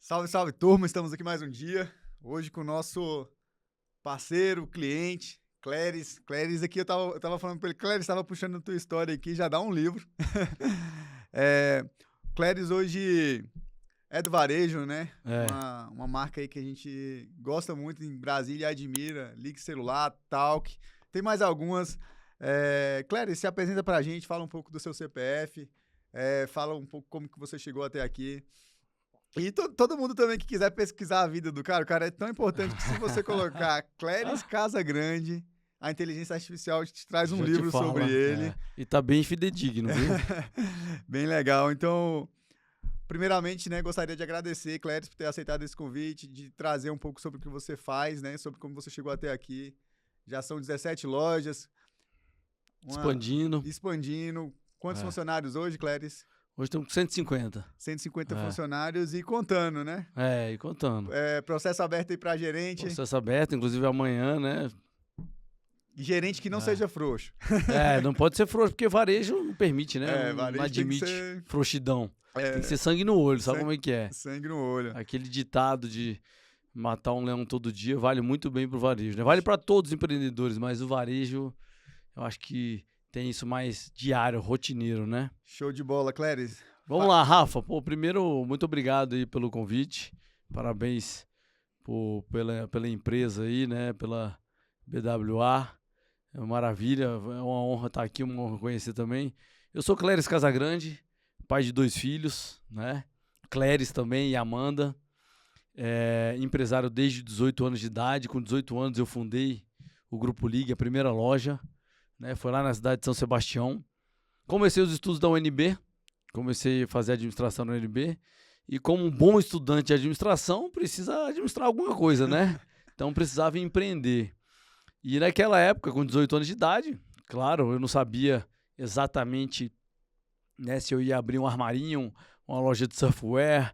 Salve, salve, turma! Estamos aqui mais um dia. Hoje com o nosso parceiro, cliente, Cléris. Cléris aqui, eu tava falando pra ele, Cléris, estava puxando a tua história aqui, já dá um livro. É, Cléris hoje é do varejo, né? É, Uma marca aí que a gente gosta muito em Brasília e admira. Ligue Celular, Talk. Tem mais algumas. Cléris, se apresenta pra gente, fala um pouco do seu CPF, fala um pouco como que você chegou até aqui. E todo mundo também que quiser pesquisar a vida do cara, o cara é tão importante que se você colocar Cléris Casagrande, a inteligência artificial te traz um já te livro sobre fala. ele. E tá bem fidedigno, viu? Bem legal. Então, primeiramente, né, gostaria de agradecer, Cléris, por ter aceitado esse convite, de trazer um pouco sobre o que você faz, né, sobre como você chegou até aqui. Já são 17 lojas, Expandindo. expandindo. Quantos É. funcionários hoje, Cléris? Hoje estamos com 150. 150 É. funcionários e contando, né? E contando. Processo aberto aí para gerente. Processo aberto, inclusive amanhã, né? E gerente que não seja frouxo. Não pode ser frouxo, porque varejo não permite, né? Varejo Não tem que admite ser... frouxidão. Tem que ser sangue no olho, sabe sangue, como é que é? Sangue no olho. Aquele ditado de matar um leão todo dia vale muito bem pro varejo, né? Vale para todos os empreendedores, mas o varejo, eu acho que tem isso mais diário, rotineiro, né? Show de bola, Cléris. Vamos lá, Rafa. Pô, primeiro, muito obrigado aí pelo convite. Parabéns pela empresa aí, né? Pela BWA. É uma maravilha, é uma honra estar aqui, uma honra conhecer também. Eu sou Cléris Casagrande, pai de 2 filhos, né? Cléris também e Amanda. Empresário desde 18 anos de idade. Com 18 anos eu fundei o Grupo Ligue, a primeira loja, né? Foi lá na cidade de São Sebastião. Comecei os estudos da UNB. Comecei a fazer administração na UNB e como um bom estudante de administração, precisa administrar alguma coisa, né? Então precisava empreender. E naquela época, com 18 anos de idade, claro, eu não sabia exatamente, né, se eu ia abrir um armarinho, uma loja de surfwear,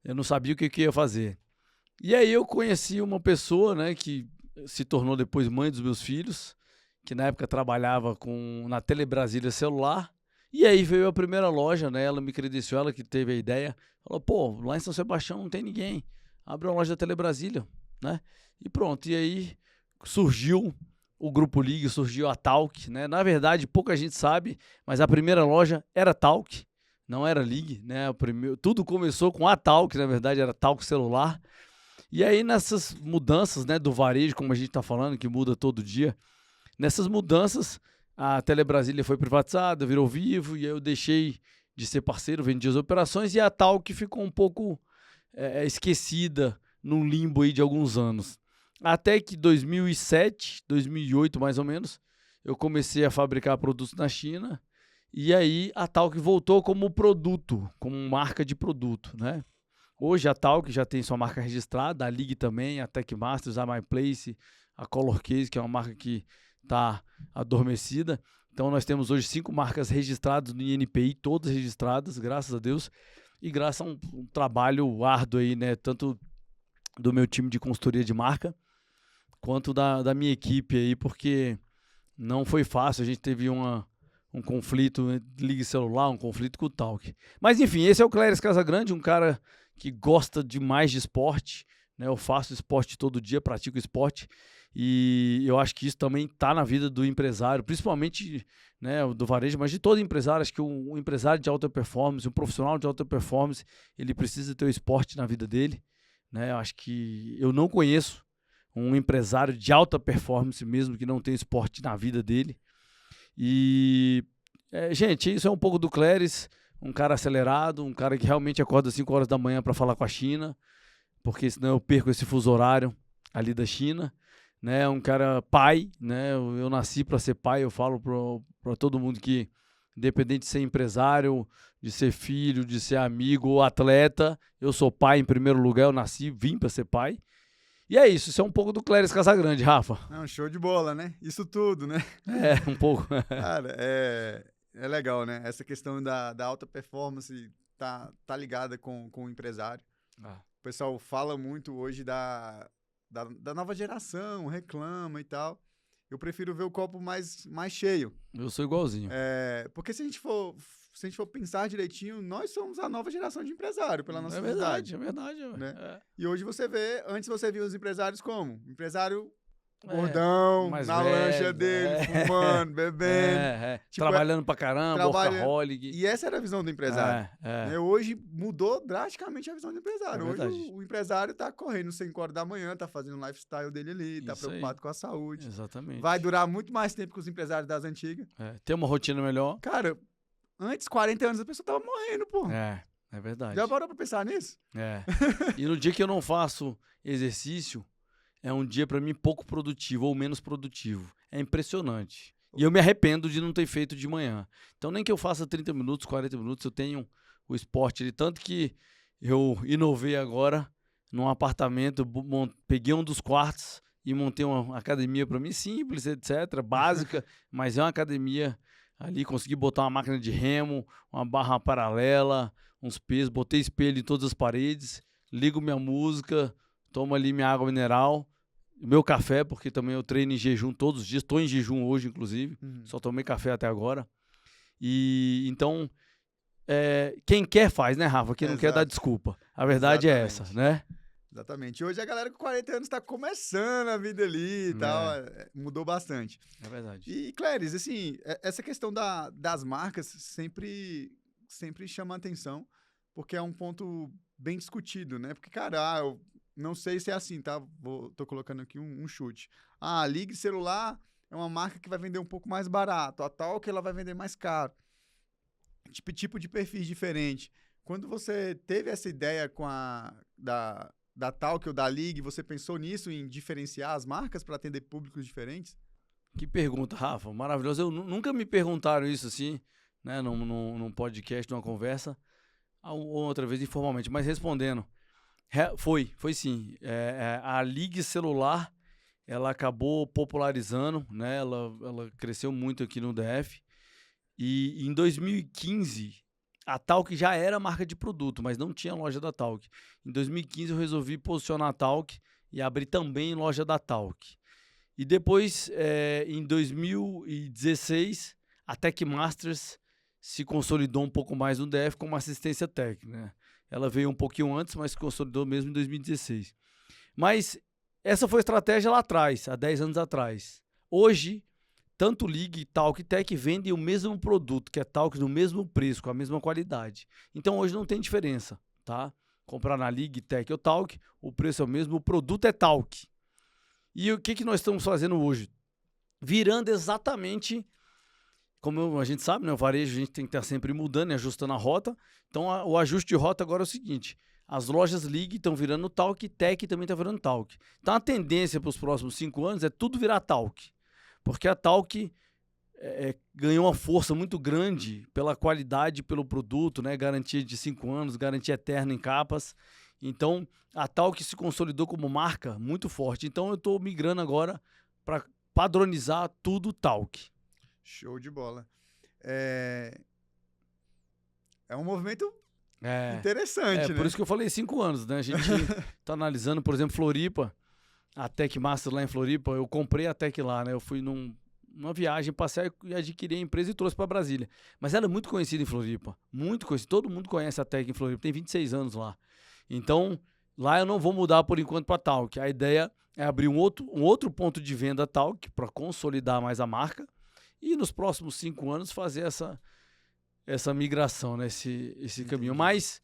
eu não sabia o que ia fazer. E aí eu conheci uma pessoa, né, que se tornou depois mãe dos meus filhos, que na época trabalhava na Telebrasília Celular. E aí veio a primeira loja, né? Ela me credenciou, ela que teve a ideia. Falou, pô, lá em São Sebastião não tem ninguém. Abre uma loja da Telebrasília, né? E pronto. E aí surgiu o Grupo Ligue, surgiu a Talk, né? Na verdade, pouca gente sabe, mas a primeira loja era Talk, não era Ligue, né? Tudo começou com a Talk, na verdade, era Talk celular. E aí nessas mudanças, né, do varejo, como a gente está falando, que muda todo dia, nessas mudanças, a Telebrasília foi privatizada, virou Vivo, e aí eu deixei de ser parceiro, vendi as operações, e a Talk ficou um pouco esquecida num limbo aí de alguns anos. Até que 2007, 2008 mais ou menos, eu comecei a fabricar produtos na China, e aí a Talk voltou como produto, como marca de produto, né? Hoje a Talk já tem sua marca registrada, a Ligue também, a Techmasters, a MyPlace, a Colorcase, que é uma marca que está adormecida. Então nós temos hoje 5 marcas registradas no INPI, todas registradas, graças a Deus, e graças a um trabalho árduo aí, né, tanto do meu time de consultoria de marca, quanto da minha equipe aí, porque não foi fácil, a gente teve um conflito entre Ligue Celular, um conflito com o Talk. Mas enfim, esse é o Cléris Casagrande, um cara que gosta demais de esporte, né? Eu faço esporte todo dia, pratico esporte, e eu acho que isso também está na vida do empresário, principalmente, né, do varejo, mas de todo empresário. Acho que um empresário de alta performance, um profissional de alta performance, ele precisa ter o esporte na vida dele, né? Eu acho que eu não conheço um empresário de alta performance mesmo que não tem esporte na vida dele. E, gente, isso é um pouco do Cléris, um cara acelerado, um cara que realmente acorda às 5 horas da manhã para falar com a China, porque senão eu perco esse fuso horário ali da China, né? Um cara pai, né? Eu nasci para ser pai, eu falo para todo mundo que, independente de ser empresário, de ser filho, de ser amigo ou atleta, eu sou pai em primeiro lugar, eu nasci, vim para ser pai. E é isso é um pouco do Cléris Casagrande, Rafa. Não, show de bola, né? Isso tudo, né? Um pouco. Cara, é legal, né? Essa questão da alta performance tá ligada com o empresário. O pessoal fala muito hoje da nova geração, reclama e tal. Eu prefiro ver o copo mais cheio. Eu sou igualzinho. Porque se a gente for se a gente for pensar direitinho, nós somos a nova geração de empresário pela nossa sociedade. É verdade. Né? E hoje você vê, antes você via os empresários como? Empresário gordão, na lancha dele, fumando, bebendo. Tipo, trabalhando pra caramba, workaholic. E essa era a visão do empresário. Né? Hoje mudou drasticamente a visão do empresário. Hoje o empresário tá correndo 5 horas da manhã, tá fazendo o lifestyle dele ali, tá preocupado com a saúde. Exatamente. Vai durar muito mais tempo que os empresários das antigas. Ter uma rotina melhor. Cara, antes, 40 anos, a pessoa tava morrendo, pô. É verdade. Já parou pra pensar nisso? E no dia que eu não faço exercício, é um dia para mim pouco produtivo ou menos produtivo. É impressionante. E eu me arrependo de não ter feito de manhã. Então, nem que eu faça 30 minutos, 40 minutos, eu tenho o esporte ali. Tanto que eu inovei agora num apartamento, peguei um dos quartos e montei uma academia para mim, simples, etc., básica, mas é uma academia ali. Consegui botar uma máquina de remo, uma barra paralela, uns pesos, botei espelho em todas as paredes, ligo minha música, tomo ali minha água mineral, meu café, porque também eu treino em jejum todos os dias. Estou em jejum hoje, inclusive. Só tomei café até agora. E então, quem quer faz, né, Rafa? Quem não quer dá desculpa. A verdade é essa, né? Exatamente. Hoje a galera com 40 anos está começando a vida ali e tal. Mudou bastante. É verdade. E, Cléris, assim, essa questão das marcas sempre chama atenção, porque é um ponto bem discutido, né? Porque, cara, eu não sei se é assim, tá? Tô colocando aqui um chute. A Ligue Celular é uma marca que vai vender um pouco mais barato. A Talk, ela vai vender mais caro. Tipo de perfis diferente. Quando você teve essa ideia com da Talk ou da Ligue, você pensou nisso, em diferenciar as marcas para atender públicos diferentes? Que pergunta, Rafa. Maravilhoso. Nunca me perguntaram isso assim, né? Num podcast, numa conversa, ou outra vez informalmente. Mas respondendo, foi sim. A Ligue Celular, ela acabou popularizando, né? Ela cresceu muito aqui no DF. E em 2015, a Talk já era marca de produto, mas não tinha loja da Talk. Em 2015 eu resolvi posicionar a Talk e abrir também loja da Talk. E depois, em 2016, a Tech Masters se consolidou um pouco mais no DF como assistência técnica, né? Ela veio um pouquinho antes, mas se consolidou mesmo em 2016. Mas essa foi a estratégia lá atrás, há 10 anos atrás. Hoje, tanto Ligue, Talk e Tech vendem o mesmo produto, que é Talk, no mesmo preço, com a mesma qualidade. Então, hoje não tem diferença, tá? Comprar na Ligue, Tech ou Talk, o preço é o mesmo, o produto é Talk. E o que nós estamos fazendo hoje? Virando exatamente, como a gente sabe, né? O varejo a gente tem que estar sempre mudando e ajustando a rota. Então, o ajuste de rota agora é o seguinte: as lojas Ligue estão virando Talk, Tech também está virando Talk. Então, a tendência para os próximos 5 anos é tudo virar Talk. Porque a Talk ganhou uma força muito grande pela qualidade, pelo produto, né? Garantia de 5 anos, garantia eterna em capas. Então, a Talk se consolidou como marca muito forte. Então, eu estou migrando agora para padronizar tudo Talk. Show de bola. É um movimento interessante, né? Por isso que eu falei 5 anos, né? A gente está analisando, por exemplo, Floripa. A Tech Master lá em Floripa, eu comprei a Tech lá, né? Eu fui numa viagem, passei e adquiri a empresa e trouxe para Brasília. Mas ela é muito conhecida em Floripa, muito conhecida. Todo mundo conhece a Tech em Floripa, tem 26 anos lá. Então, lá eu não vou mudar por enquanto para Talk. A ideia é abrir um outro ponto de venda Talk para consolidar mais a marca e nos próximos 5 anos fazer essa migração, né? Esse caminho. Mas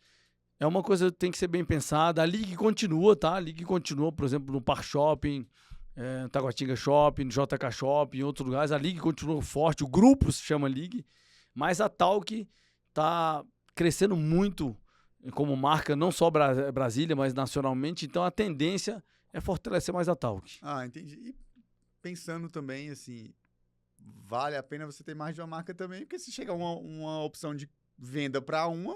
é uma coisa que tem que ser bem pensada. A Ligue continua, tá? A Ligue continua, por exemplo, no Park Shopping, no Taguatinga Shopping, no JK Shopping, em outros lugares. A Ligue continua forte, o grupo se chama Ligue, mas a Talk está crescendo muito como marca, não só Brasília, mas nacionalmente. Então, a tendência é fortalecer mais a Talk. Ah, entendi. E pensando também, assim, vale a pena você ter mais de uma marca também, porque se chega uma opção de venda para uma,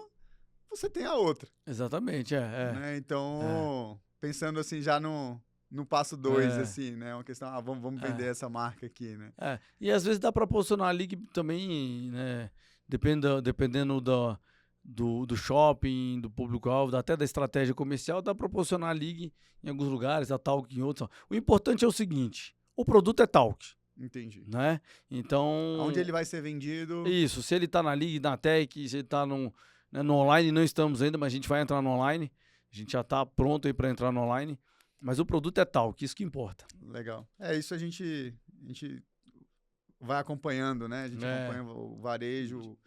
você tem a outra. Exatamente, né? Então, pensando assim já no passo 2, assim, né? Uma questão, vamos vender essa marca aqui, né? E às vezes dá para posicionar a Ligue também, né? Dependendo do shopping, do público-alvo, até da estratégia comercial, dá para posicionar a Ligue em alguns lugares, a Talk em outros. O importante é o seguinte: o produto é Talk. Entendi. né? Então... Onde ele vai ser vendido? Isso, se ele tá na Liga, na Tech, se ele tá no online, não estamos ainda, mas a gente vai entrar no online. A gente já tá pronto aí para entrar no online. Mas o produto é tal, que isso que importa. Legal. Isso a gente vai acompanhando, né? A gente acompanha o varejo,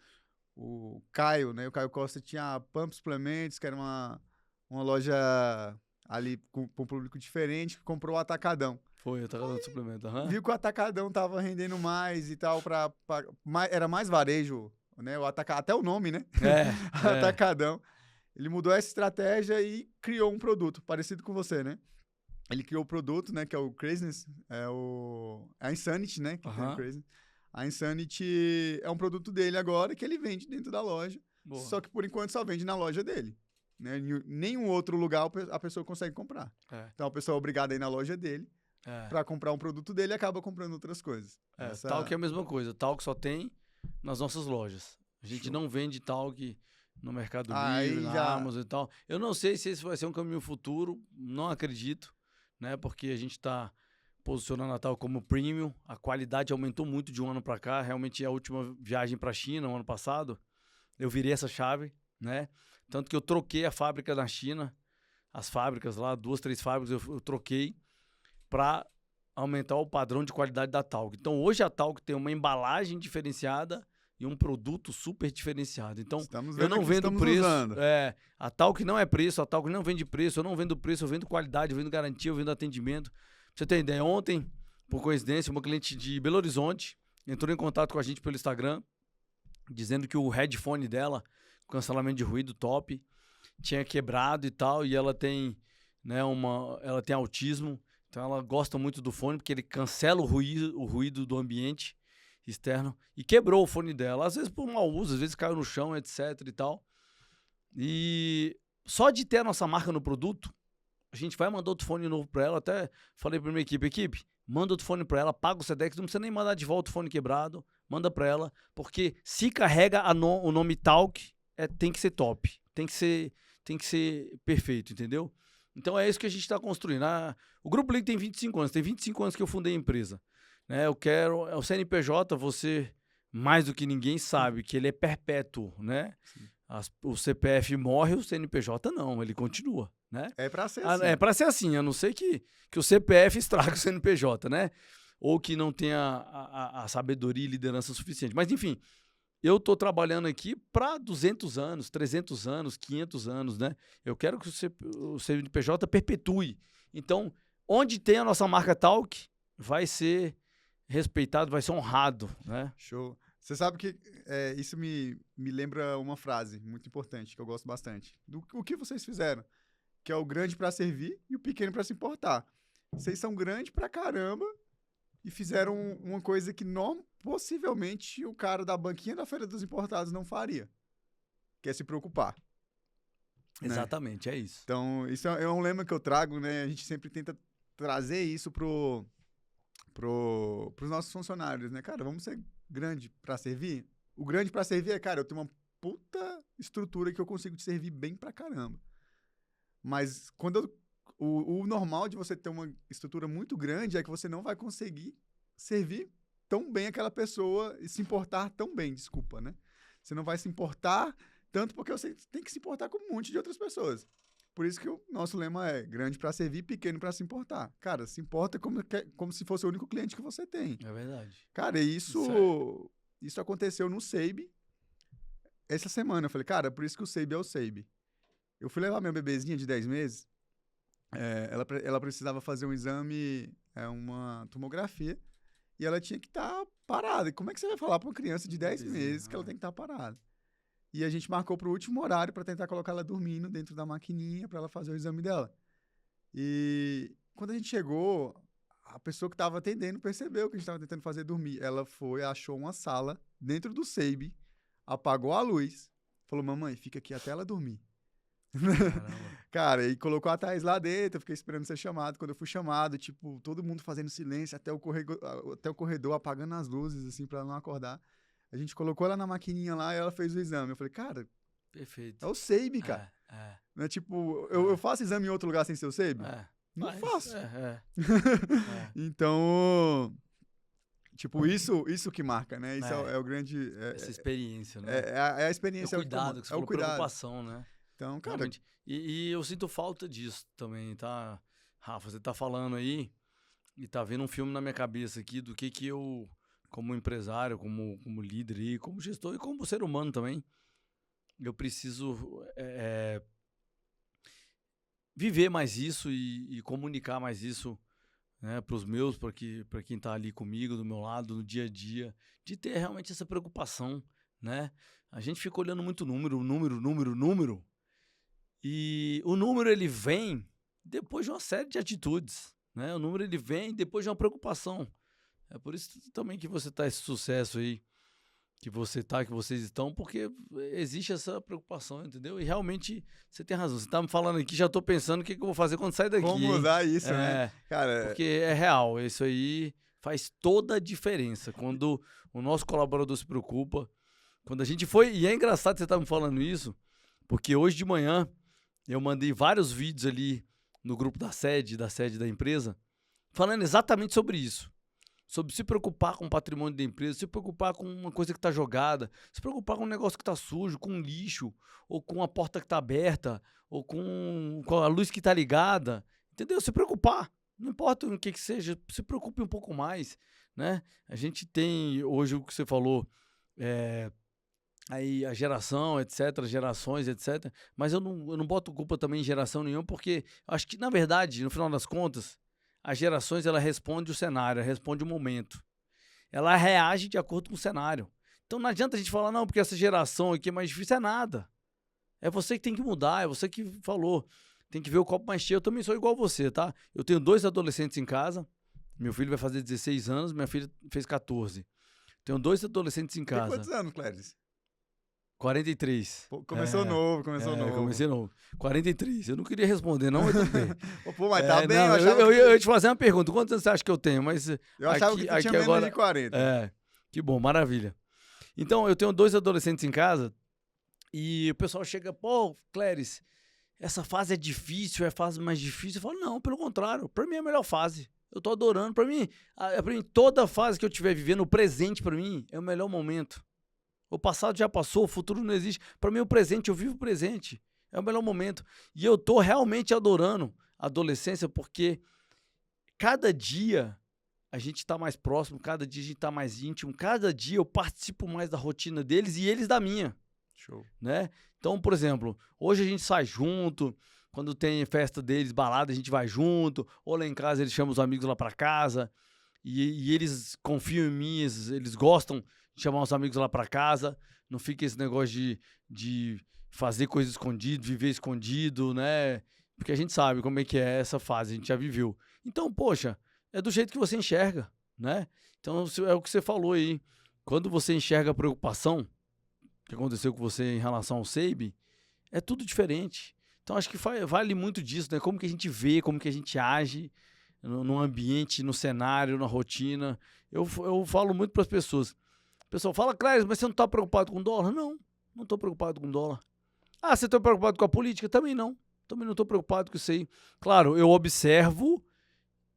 o Caio, né? O Caio Costa tinha a Pump Suplementos, que era uma loja ali com um público diferente, que comprou o Atacadão. Foi, Atacadão de suplemento. Viu que o Atacadão tava rendendo mais e tal, era mais varejo, né? Até o nome, né? Atacadão. Ele mudou essa estratégia e criou um produto parecido com você, né? Ele criou o produto, né? Que é o Craziness, a Insanity, né? Que tem o Craziness. A Insanity é um produto dele agora que ele vende dentro da loja. Boa. Só que por enquanto só vende na loja dele. Né? Em nenhum outro lugar a pessoa consegue comprar. Então a pessoa é obrigada a ir na loja dele para comprar um produto dele e acaba comprando outras coisas. Talc é a mesma coisa. Talc só tem nas nossas lojas. A gente não vende Talc no Mercado Livre, na Amazon e tal. Eu não sei se esse vai ser um caminho futuro. Não acredito, né? Porque a gente está posicionando a Talc como premium. A qualidade aumentou muito de um ano para cá. Realmente a última viagem para a China, no ano passado, eu virei essa chave, né? Tanto que eu troquei a fábrica na China, as fábricas lá, 2, 3 fábricas, eu troquei para aumentar o padrão de qualidade da Talc. Então, hoje a Talc tem uma embalagem diferenciada e um produto super diferenciado. Então, eu não vendo preço. A Talc não é preço, a Talc não vende preço, eu não vendo preço, eu vendo qualidade, eu vendo garantia, eu vendo atendimento. Pra você ter ideia, ontem, por coincidência, uma cliente de Belo Horizonte entrou em contato com a gente pelo Instagram, dizendo que o headphone dela, cancelamento de ruído top, tinha quebrado e tal, e ela tem, né, ela tem autismo, então ela gosta muito do fone, porque ele cancela o ruído do ambiente externo, e quebrou o fone dela, às vezes por mau uso, às vezes caiu no chão, etc e tal. E só de ter a nossa marca no produto, a gente vai mandar outro fone novo para ela. Até falei para minha equipe, manda outro fone para ela, paga o Sedex, não precisa nem mandar de volta o fone quebrado, manda para ela, porque se carrega o nome Talc, tem que ser top, tem que ser perfeito, entendeu? Então é isso que a gente está construindo. O Grupo Link tem 25 anos, tem 25 anos que eu fundei a empresa. Né? O CNPJ, você mais do que ninguém sabe que ele é perpétuo, né? O CPF morre, o CNPJ não, ele continua, né? É para ser assim. É para ser assim, a não ser que o CPF estrague o CNPJ, né? Ou que não tenha a sabedoria e liderança suficiente. Mas, enfim, eu estou trabalhando aqui para 200 anos, 300 anos, 500 anos, né? Eu quero que o CNPJ perpetue. Então, onde tem a nossa marca Talc, vai ser respeitado, vai ser honrado, né? Show. Você sabe que isso me lembra uma frase muito importante, que eu gosto bastante. O que vocês fizeram? Que é o grande para servir e o pequeno para se importar. Vocês são grandes pra caramba e fizeram uma coisa que possivelmente o cara da banquinha da Feira dos Importados não faria, que é se preocupar. Exatamente, né? É isso. Então, isso é um lema que eu trago, né? A gente sempre tenta trazer isso pros nossos funcionários, né? Cara, vamos ser grande para servir? O grande para servir é, cara, eu tenho uma puta estrutura que eu consigo te servir bem pra caramba. Mas o normal de você ter uma estrutura muito grande é que você não vai conseguir servir tão bem aquela pessoa e se importar tão bem, desculpa, né? Você não vai se importar tanto porque você tem que se importar com um monte de outras pessoas. Por isso que o nosso lema é grande para servir, pequeno para se importar. Cara, se importa como se fosse o único cliente que você tem. É verdade. Cara, isso aconteceu no SEIB essa semana. Eu falei, cara, por isso que o SEIB é o SEIB. Eu fui levar minha bebezinha de 10 meses, ela precisava fazer um exame, uma tomografia, e ela tinha que estar parada. E como é que você vai falar para uma criança de 10 meses que ela tem que estar parada? E a gente marcou para o último horário para tentar colocar ela dormindo dentro da maquininha para ela fazer o exame dela. E quando a gente chegou, a pessoa que estava atendendo percebeu que a gente estava tentando fazer dormir. Ela achou uma sala dentro do SEIB, apagou a luz, falou, mamãe, fica aqui até ela dormir. Cara, e colocou a Thaís lá dentro, eu fiquei esperando ser chamado. Quando eu fui chamado, tipo, todo mundo fazendo silêncio, até o corredor apagando as luzes, assim, pra ela não acordar. A gente colocou ela na maquininha lá e ela fez o exame. Eu falei, cara, perfeito. É o SEIB, cara. Não é tipo, eu faço exame em outro lugar sem ser o SEIB? Não faço. Então, Tipo, isso que marca, né? Isso É. é o grande... Essa experiência, né? É a experiência. É o cuidado, que você falou, cuidado. preocupação, né? Então, cara... Realmente. E eu sinto falta disso também, tá? Rafa, você tá falando aí e tá vendo um filme na minha cabeça aqui do que eu, como empresário, como líder aí, como gestor e como ser humano também, eu preciso viver mais isso e comunicar mais isso, né, para os meus, para quem está ali comigo, do meu lado, no dia a dia, de ter realmente essa preocupação, né? A gente fica olhando muito número, e o número ele vem depois de uma série de atitudes, né? O número ele vem depois de uma preocupação. É por isso também que você tá esse sucesso aí, que vocês estão, porque existe essa preocupação, entendeu? E realmente você tem razão. Você tá me falando aqui, já tô pensando o que eu vou fazer quando sair daqui. Como usar isso, né? Cara, Porque é real, isso aí faz toda a diferença. Quando o nosso colaborador se preocupa, quando a gente foi... E é engraçado você estar me falando isso, porque hoje de manhã eu mandei vários vídeos ali no grupo da sede da empresa, falando exatamente sobre isso. Sobre se preocupar com o patrimônio da empresa, se preocupar com uma coisa que está jogada, se preocupar com um negócio que está sujo, com um lixo, ou com a porta que está aberta, ou com a luz que está ligada, entendeu? Se preocupar, não importa o que seja, se preocupe um pouco mais, né? A gente tem hoje o que você falou, aí a geração, etc., gerações, etc., mas eu não boto culpa também em geração nenhuma, porque acho que, na verdade, no final das contas, as gerações, ela responde o cenário, ela responde o momento. Ela reage de acordo com o cenário. Então não adianta a gente falar, não, porque essa geração aqui é mais difícil, é nada. É você que tem que mudar, é você que falou. Tem que ver o copo mais cheio. Eu também sou igual você, tá? Eu tenho 2 adolescentes em casa. Meu filho vai fazer 16 anos, minha filha fez 14. Tenho 2 adolescentes em casa. Tem quantos anos, Cléris? 43. Pô, começou novo. Comecei novo. 43. Eu não queria responder, não, mas tudo bem. Pô, mas tá bem, não, eu ia te fazer uma pergunta. Quantos anos você acha que eu tenho? Mas eu achava que tu tinha menos agora... de 40. Que bom, maravilha. Então, eu tenho 2 adolescentes em casa e o pessoal chega, pô, Cléris, essa fase é difícil, é a fase mais difícil. Eu falo, não, pelo contrário, pra mim é a melhor fase. Eu tô adorando. Pra mim, toda fase que eu estiver vivendo, o presente pra mim é o melhor momento. O passado já passou, o futuro não existe. Para mim, o presente, eu vivo o presente. É o melhor momento. E eu tô realmente adorando a adolescência, porque cada dia a gente tá mais próximo, cada dia a gente tá mais íntimo, cada dia eu participo mais da rotina deles e eles da minha. Show. Né? Então, por exemplo, hoje a gente sai junto, quando tem festa deles, balada, a gente vai junto, ou lá em casa eles chamam os amigos lá para casa, e eles confiam em mim, eles gostam chamar os amigos lá para casa, não fica esse negócio de fazer coisa escondido, viver escondido, né? Porque a gente sabe como é que é essa fase, a gente já viveu. Então, poxa, é do jeito que você enxerga, né? Então, é o que você falou aí. Quando você enxerga a preocupação que aconteceu com você em relação ao SEIB, é tudo diferente. Então, acho que vale muito disso, né? Como que a gente vê, como que a gente age no ambiente, no cenário, na rotina. Eu falo muito para as pessoas. O pessoal fala, Cléris, mas você não está preocupado com dólar? Não estou preocupado com dólar. Ah, você está preocupado com a política? Também não estou preocupado com isso aí. Claro, eu observo,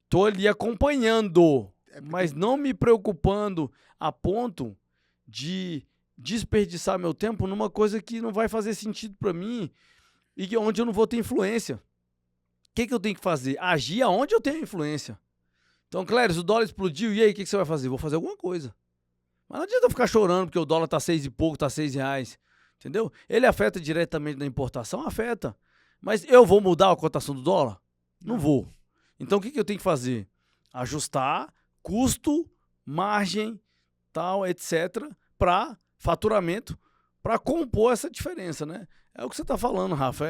estou ali acompanhando, mas não me preocupando a ponto de desperdiçar meu tempo numa coisa que não vai fazer sentido para mim e onde eu não vou ter influência. O que eu tenho que fazer? Agir aonde eu tenho influência. Então, Cléris, o dólar explodiu, e aí, o que você vai fazer? Vou fazer alguma coisa. Mas não adianta eu ficar chorando porque o dólar tá 6 e pouco, tá R$6. Entendeu? Ele afeta diretamente na importação? Afeta. Mas eu vou mudar a cotação do dólar? Não vou. Então o que eu tenho que fazer? Ajustar custo, margem, tal, etc. para faturamento, para compor essa diferença, né? É o que você tá falando, Rafa.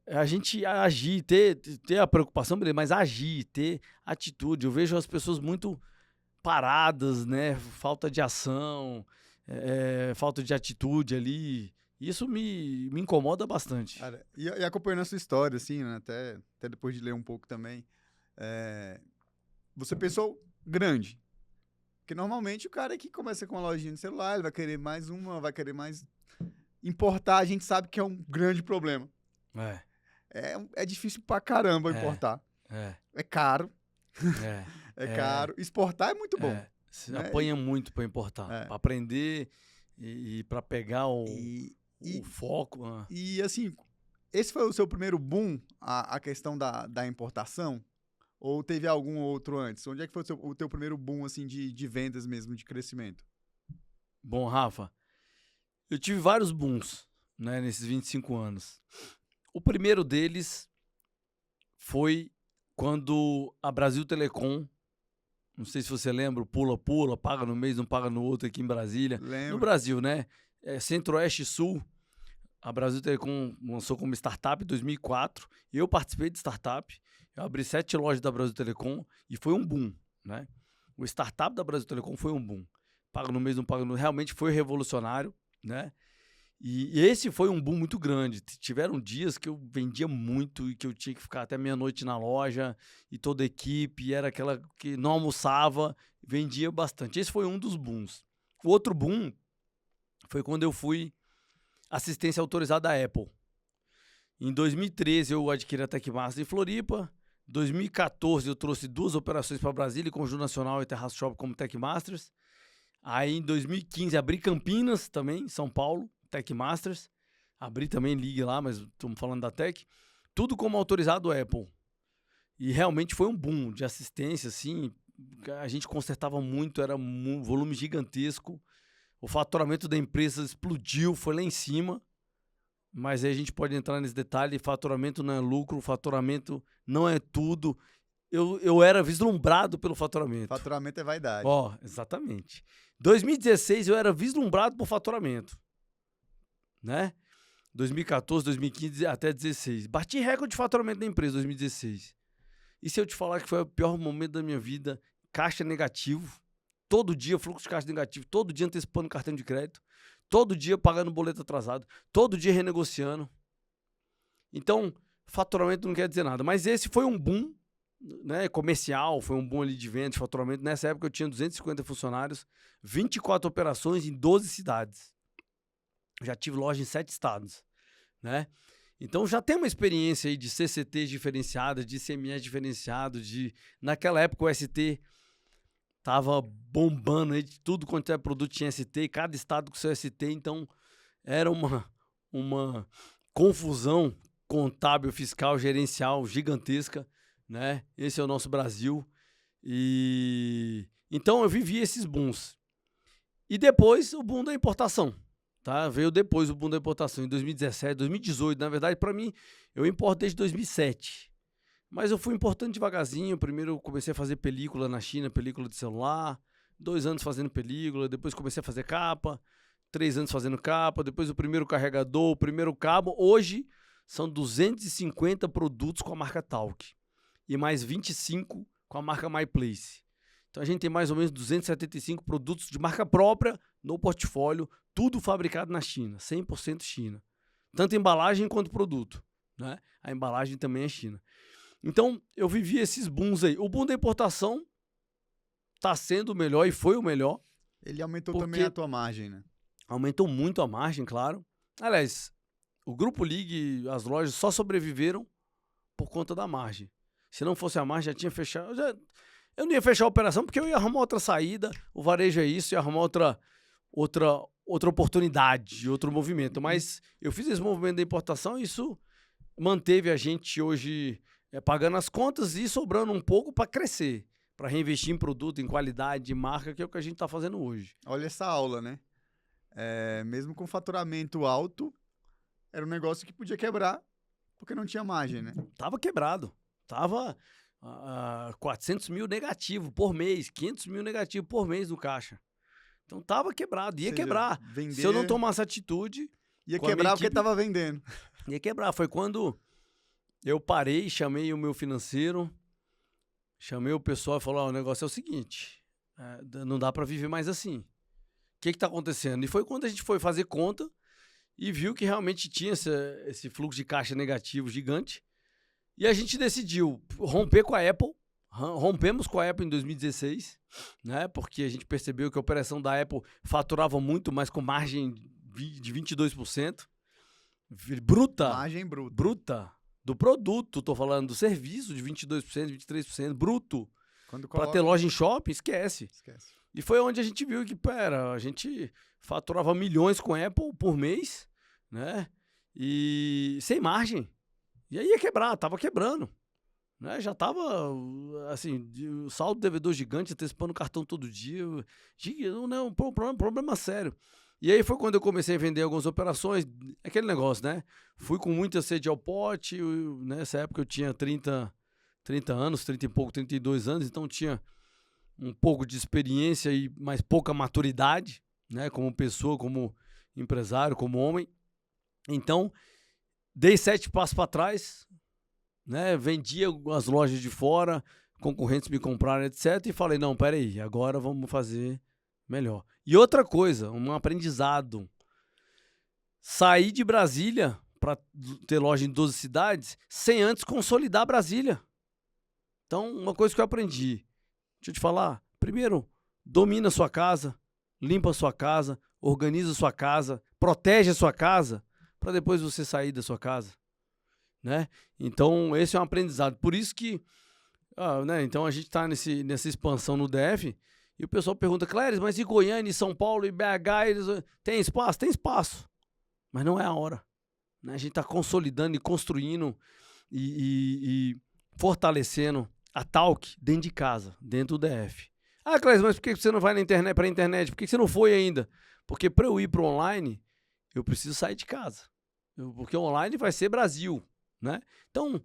A gente agir, ter a preocupação, mas agir, ter atitude. Eu vejo as pessoas muito paradas, né? Falta de ação, falta de atitude ali. Isso me incomoda bastante. Cara, e acompanhando a sua história, assim, né? Até depois de ler um pouco também, você pensou grande. Porque normalmente o cara que começa com uma lojinha de celular, ele vai querer mais uma, vai querer mais... Importar, a gente sabe que é um grande problema. É difícil pra caramba importar. É caro. É caro. Exportar é muito bom. Você né? apanha muito para importar, É. para aprender e para pegar o E, foco. e assim, esse foi o seu primeiro boom, a questão da importação? Ou teve algum outro antes? Onde é que foi o teu primeiro boom, assim, de vendas mesmo, de crescimento? Bom, Rafa, eu tive vários booms, né, nesses 25 anos. O primeiro deles foi quando a Brasil Telecom, não sei se você lembra, o pula-pula, paga no mês, não paga no outro aqui em Brasília. No Lembro. Brasil, né? Centro-Oeste e Sul, a Brasil Telecom lançou como startup em 2004. Eu participei de startup. Eu abri 7 lojas da Brasil Telecom e foi um boom, né? O startup da Brasil Telecom foi um boom. Paga no mês, não paga no... Realmente foi revolucionário, né? E esse foi um boom muito grande. Tiveram dias que eu vendia muito e que eu tinha que ficar até meia-noite na loja e toda a equipe, era aquela que não almoçava, vendia bastante. Esse foi um dos booms. O outro boom foi quando eu fui assistência autorizada da Apple. Em 2013 eu adquiri a Tecmaster em Floripa. Em 2014 eu trouxe 2 operações para Brasília, Conjunto Nacional e Terraço Shop como Tecmasters. Aí em 2015 abri Campinas também, em São Paulo. Tecmasters, abri também ligue lá, mas estamos falando da Tech, tudo como autorizado Apple. E realmente foi um boom de assistência, assim, a gente consertava muito, era um volume gigantesco, o faturamento da empresa explodiu, foi lá em cima, mas aí a gente pode entrar nesse detalhe, faturamento não é lucro, faturamento não é tudo. Eu era vislumbrado pelo faturamento. Faturamento é vaidade. Exatamente. 2016 eu era vislumbrado por faturamento. Né? 2014, 2015 até 2016. Bati recorde de faturamento da empresa em 2016. E se eu te falar que foi o pior momento da minha vida, caixa negativo, todo dia fluxo de caixa negativo, todo dia antecipando cartão de crédito, todo dia pagando boleto atrasado, todo dia renegociando. Então, faturamento não quer dizer nada. Mas esse foi um boom, né, comercial, foi um boom ali de vendas, faturamento. Nessa época eu tinha 250 funcionários, 24 operações em 12 cidades. Já tive loja em 7 estados, né? Então já tem uma experiência aí de CCTs diferenciadas, de CMS diferenciado, naquela época o ST tava bombando aí, de tudo quanto é produto tinha ST, e cada estado com seu ST, então era uma confusão contábil, fiscal, gerencial gigantesca, né? Esse é o nosso Brasil. E então eu vivi esses booms. E depois o boom da importação. Tá? Veio depois o boom da importação, em 2017, 2018. Na verdade, para mim, eu importo desde 2007. Mas eu fui importando devagarzinho. Primeiro eu comecei a fazer película na China, película de celular. 2 anos fazendo película. Depois comecei a fazer capa. 3 anos fazendo capa. Depois o primeiro carregador, o primeiro cabo. Hoje são 250 produtos com a marca Talk. E mais 25 com a marca MyPlace. Então a gente tem mais ou menos 275 produtos de marca própria no portfólio, tudo fabricado na China, 100% China. Tanto embalagem quanto produto, né? A embalagem também é China. Então eu vivi esses booms aí. O boom da importação está sendo o melhor e foi o melhor. Ele aumentou também a tua margem, né? Aumentou muito a margem, claro. Aliás, o Grupo Ligue, as lojas só sobreviveram por conta da margem. Se não fosse a margem, já tinha fechado. Eu não ia fechar a operação porque eu ia arrumar outra saída. O varejo é isso, ia arrumar outra oportunidade, outro movimento. Mas eu fiz esse movimento da importação e isso manteve a gente hoje pagando as contas e sobrando um pouco para crescer, para reinvestir em produto, em qualidade, em marca, que é o que a gente está fazendo hoje. Olha essa aula, né? Mesmo com faturamento alto, era um negócio que podia quebrar porque não tinha margem, né? Tava quebrado. Tava 400 mil negativo por mês, 500 mil negativo por mês no caixa. Então tava quebrado, ia quebrar. Se eu não tomasse atitude... Ia quebrar porque tava vendendo. Ia quebrar. Foi quando eu parei, chamei o meu financeiro, chamei o pessoal e falou, o negócio é o seguinte, não dá para viver mais assim. O que tá acontecendo? E foi quando a gente foi fazer conta e viu que realmente tinha esse fluxo de caixa negativo gigante. E a gente decidiu romper com a Apple. Rompemos com a Apple em 2016, né? Porque a gente percebeu que a operação da Apple faturava muito, mas com margem de 22%. Bruta. Margem bruta. Bruta. Do produto, tô falando do serviço de 22%, 23%, bruto. Para ter loja em shopping, esquece. E foi onde a gente viu que, a gente faturava milhões com a Apple por mês, né? E sem margem. E aí ia quebrar, tava quebrando. Né? Já tava, assim, o saldo devedor gigante, antecipando cartão todo dia. Não, problema sério. E aí foi quando eu comecei a vender algumas operações, aquele negócio, né? Fui com muita sede ao pote, nessa época eu tinha 30 anos, 30 e pouco, 32 anos, então tinha um pouco de experiência e mais pouca maturidade, né? Como pessoa, como empresário, como homem. Então, dei 7 passos para trás, né? Vendia as lojas de fora, concorrentes me compraram, etc. E falei, não, peraí, agora vamos fazer melhor. E outra coisa, um aprendizado. Saí de Brasília para ter loja em 12 cidades sem antes consolidar Brasília. Então, uma coisa que eu aprendi, deixa eu te falar, primeiro, domina a sua casa, limpa a sua casa, organiza a sua casa, protege a sua casa, para depois você sair da sua casa, né? Então, esse é um aprendizado. Por isso que, né? Então, a gente está nessa expansão no DF e o pessoal pergunta, Cléris, mas e Goiânia, e São Paulo, e BH, tem espaço? Tem espaço, mas não é a hora. Né? A gente está consolidando e construindo e fortalecendo a Talk dentro de casa, dentro do DF. Ah, Cléris, mas por que você não vai para a internet? Por que você não foi ainda? Porque para eu ir para o online, eu preciso sair de casa. Porque o online vai ser Brasil, né? Então,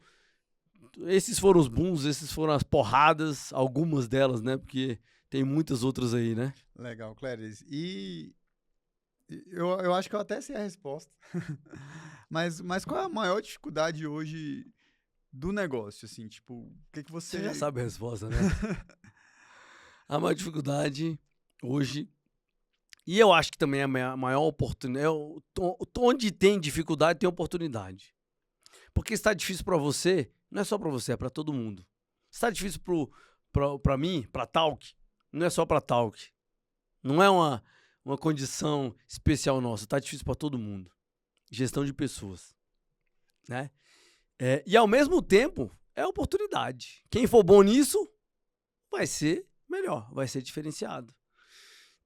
esses foram os booms, esses foram as porradas, algumas delas, né? Porque tem muitas outras aí, né? Legal, Cléris. E eu acho que eu até sei a resposta. mas qual é a maior dificuldade hoje do negócio, assim? Tipo, o que você... Você já sabe a resposta, né? A maior dificuldade hoje... E eu acho que também é a maior oportunidade... Onde tem dificuldade, tem oportunidade. Porque se tá difícil para você, não é só para você, é para todo mundo. Se tá difícil para mim, para Talk, não é só para Talk. Não é uma condição especial nossa. Tá difícil para todo mundo. Gestão de pessoas. Né? E ao mesmo tempo, é oportunidade. Quem for bom nisso, vai ser melhor, vai ser diferenciado.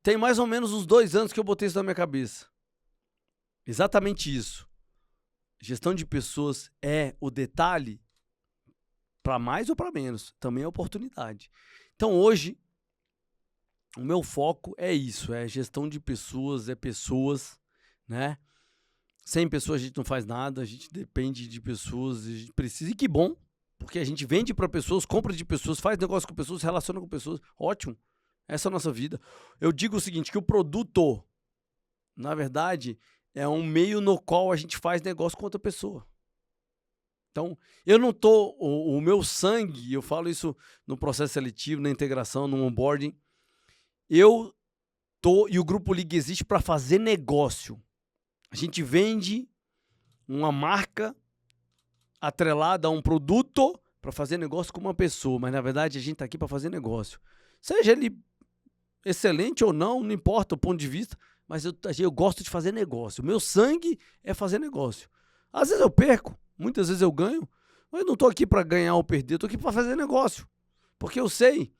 Tem mais ou menos uns 2 anos que eu botei isso na minha cabeça. Exatamente isso. Gestão de pessoas é o detalhe para mais ou para menos. Também é oportunidade. Então hoje, o meu foco é isso, é gestão de pessoas, né? Sem pessoas a gente não faz nada, a gente depende de pessoas, a gente precisa, e que bom, porque a gente vende para pessoas, compra de pessoas, faz negócio com pessoas, se relaciona com pessoas, ótimo, essa é a nossa vida. Eu digo o seguinte, que o produto, na verdade, é um meio no qual a gente faz negócio com outra pessoa. Então, eu não tô, o meu sangue, eu falo isso no processo seletivo, na integração, no onboarding, eu tô, e o Grupo Liga existe para fazer negócio. A gente vende uma marca atrelada a um produto para fazer negócio com uma pessoa, mas na verdade a gente está aqui para fazer negócio. Seja ele excelente ou não, não importa o ponto de vista, mas eu gosto de fazer negócio. O meu sangue é fazer negócio. Às vezes eu perco, muitas vezes eu ganho, mas eu não estou aqui para ganhar ou perder, estou aqui para fazer negócio. Porque eu sei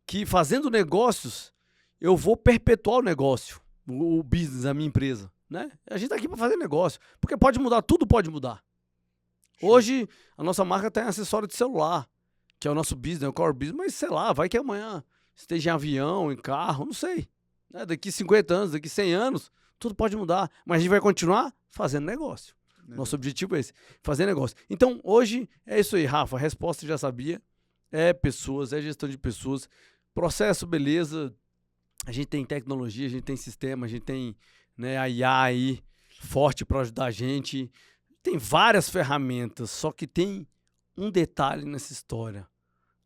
que fazendo negócios, eu vou perpetuar o negócio, o business, a minha empresa. Né? A gente tá aqui para fazer negócio, porque pode mudar, tudo pode mudar. Hoje, a nossa marca tem acessório de celular, que é o nosso business, o core business, mas sei lá, vai que amanhã esteja em avião, em carro, não sei. Né? Daqui 50 anos, daqui 100 anos, tudo pode mudar, mas a gente vai continuar fazendo negócio. Nosso objetivo é esse, fazer negócio. Então, hoje, é isso aí, Rafa, a resposta você já sabia, é pessoas, é gestão de pessoas, processo, beleza, a gente tem tecnologia, a gente tem sistema, a gente tem... Né, a IA aí, forte para ajudar a gente. Tem várias ferramentas, só que tem um detalhe nessa história.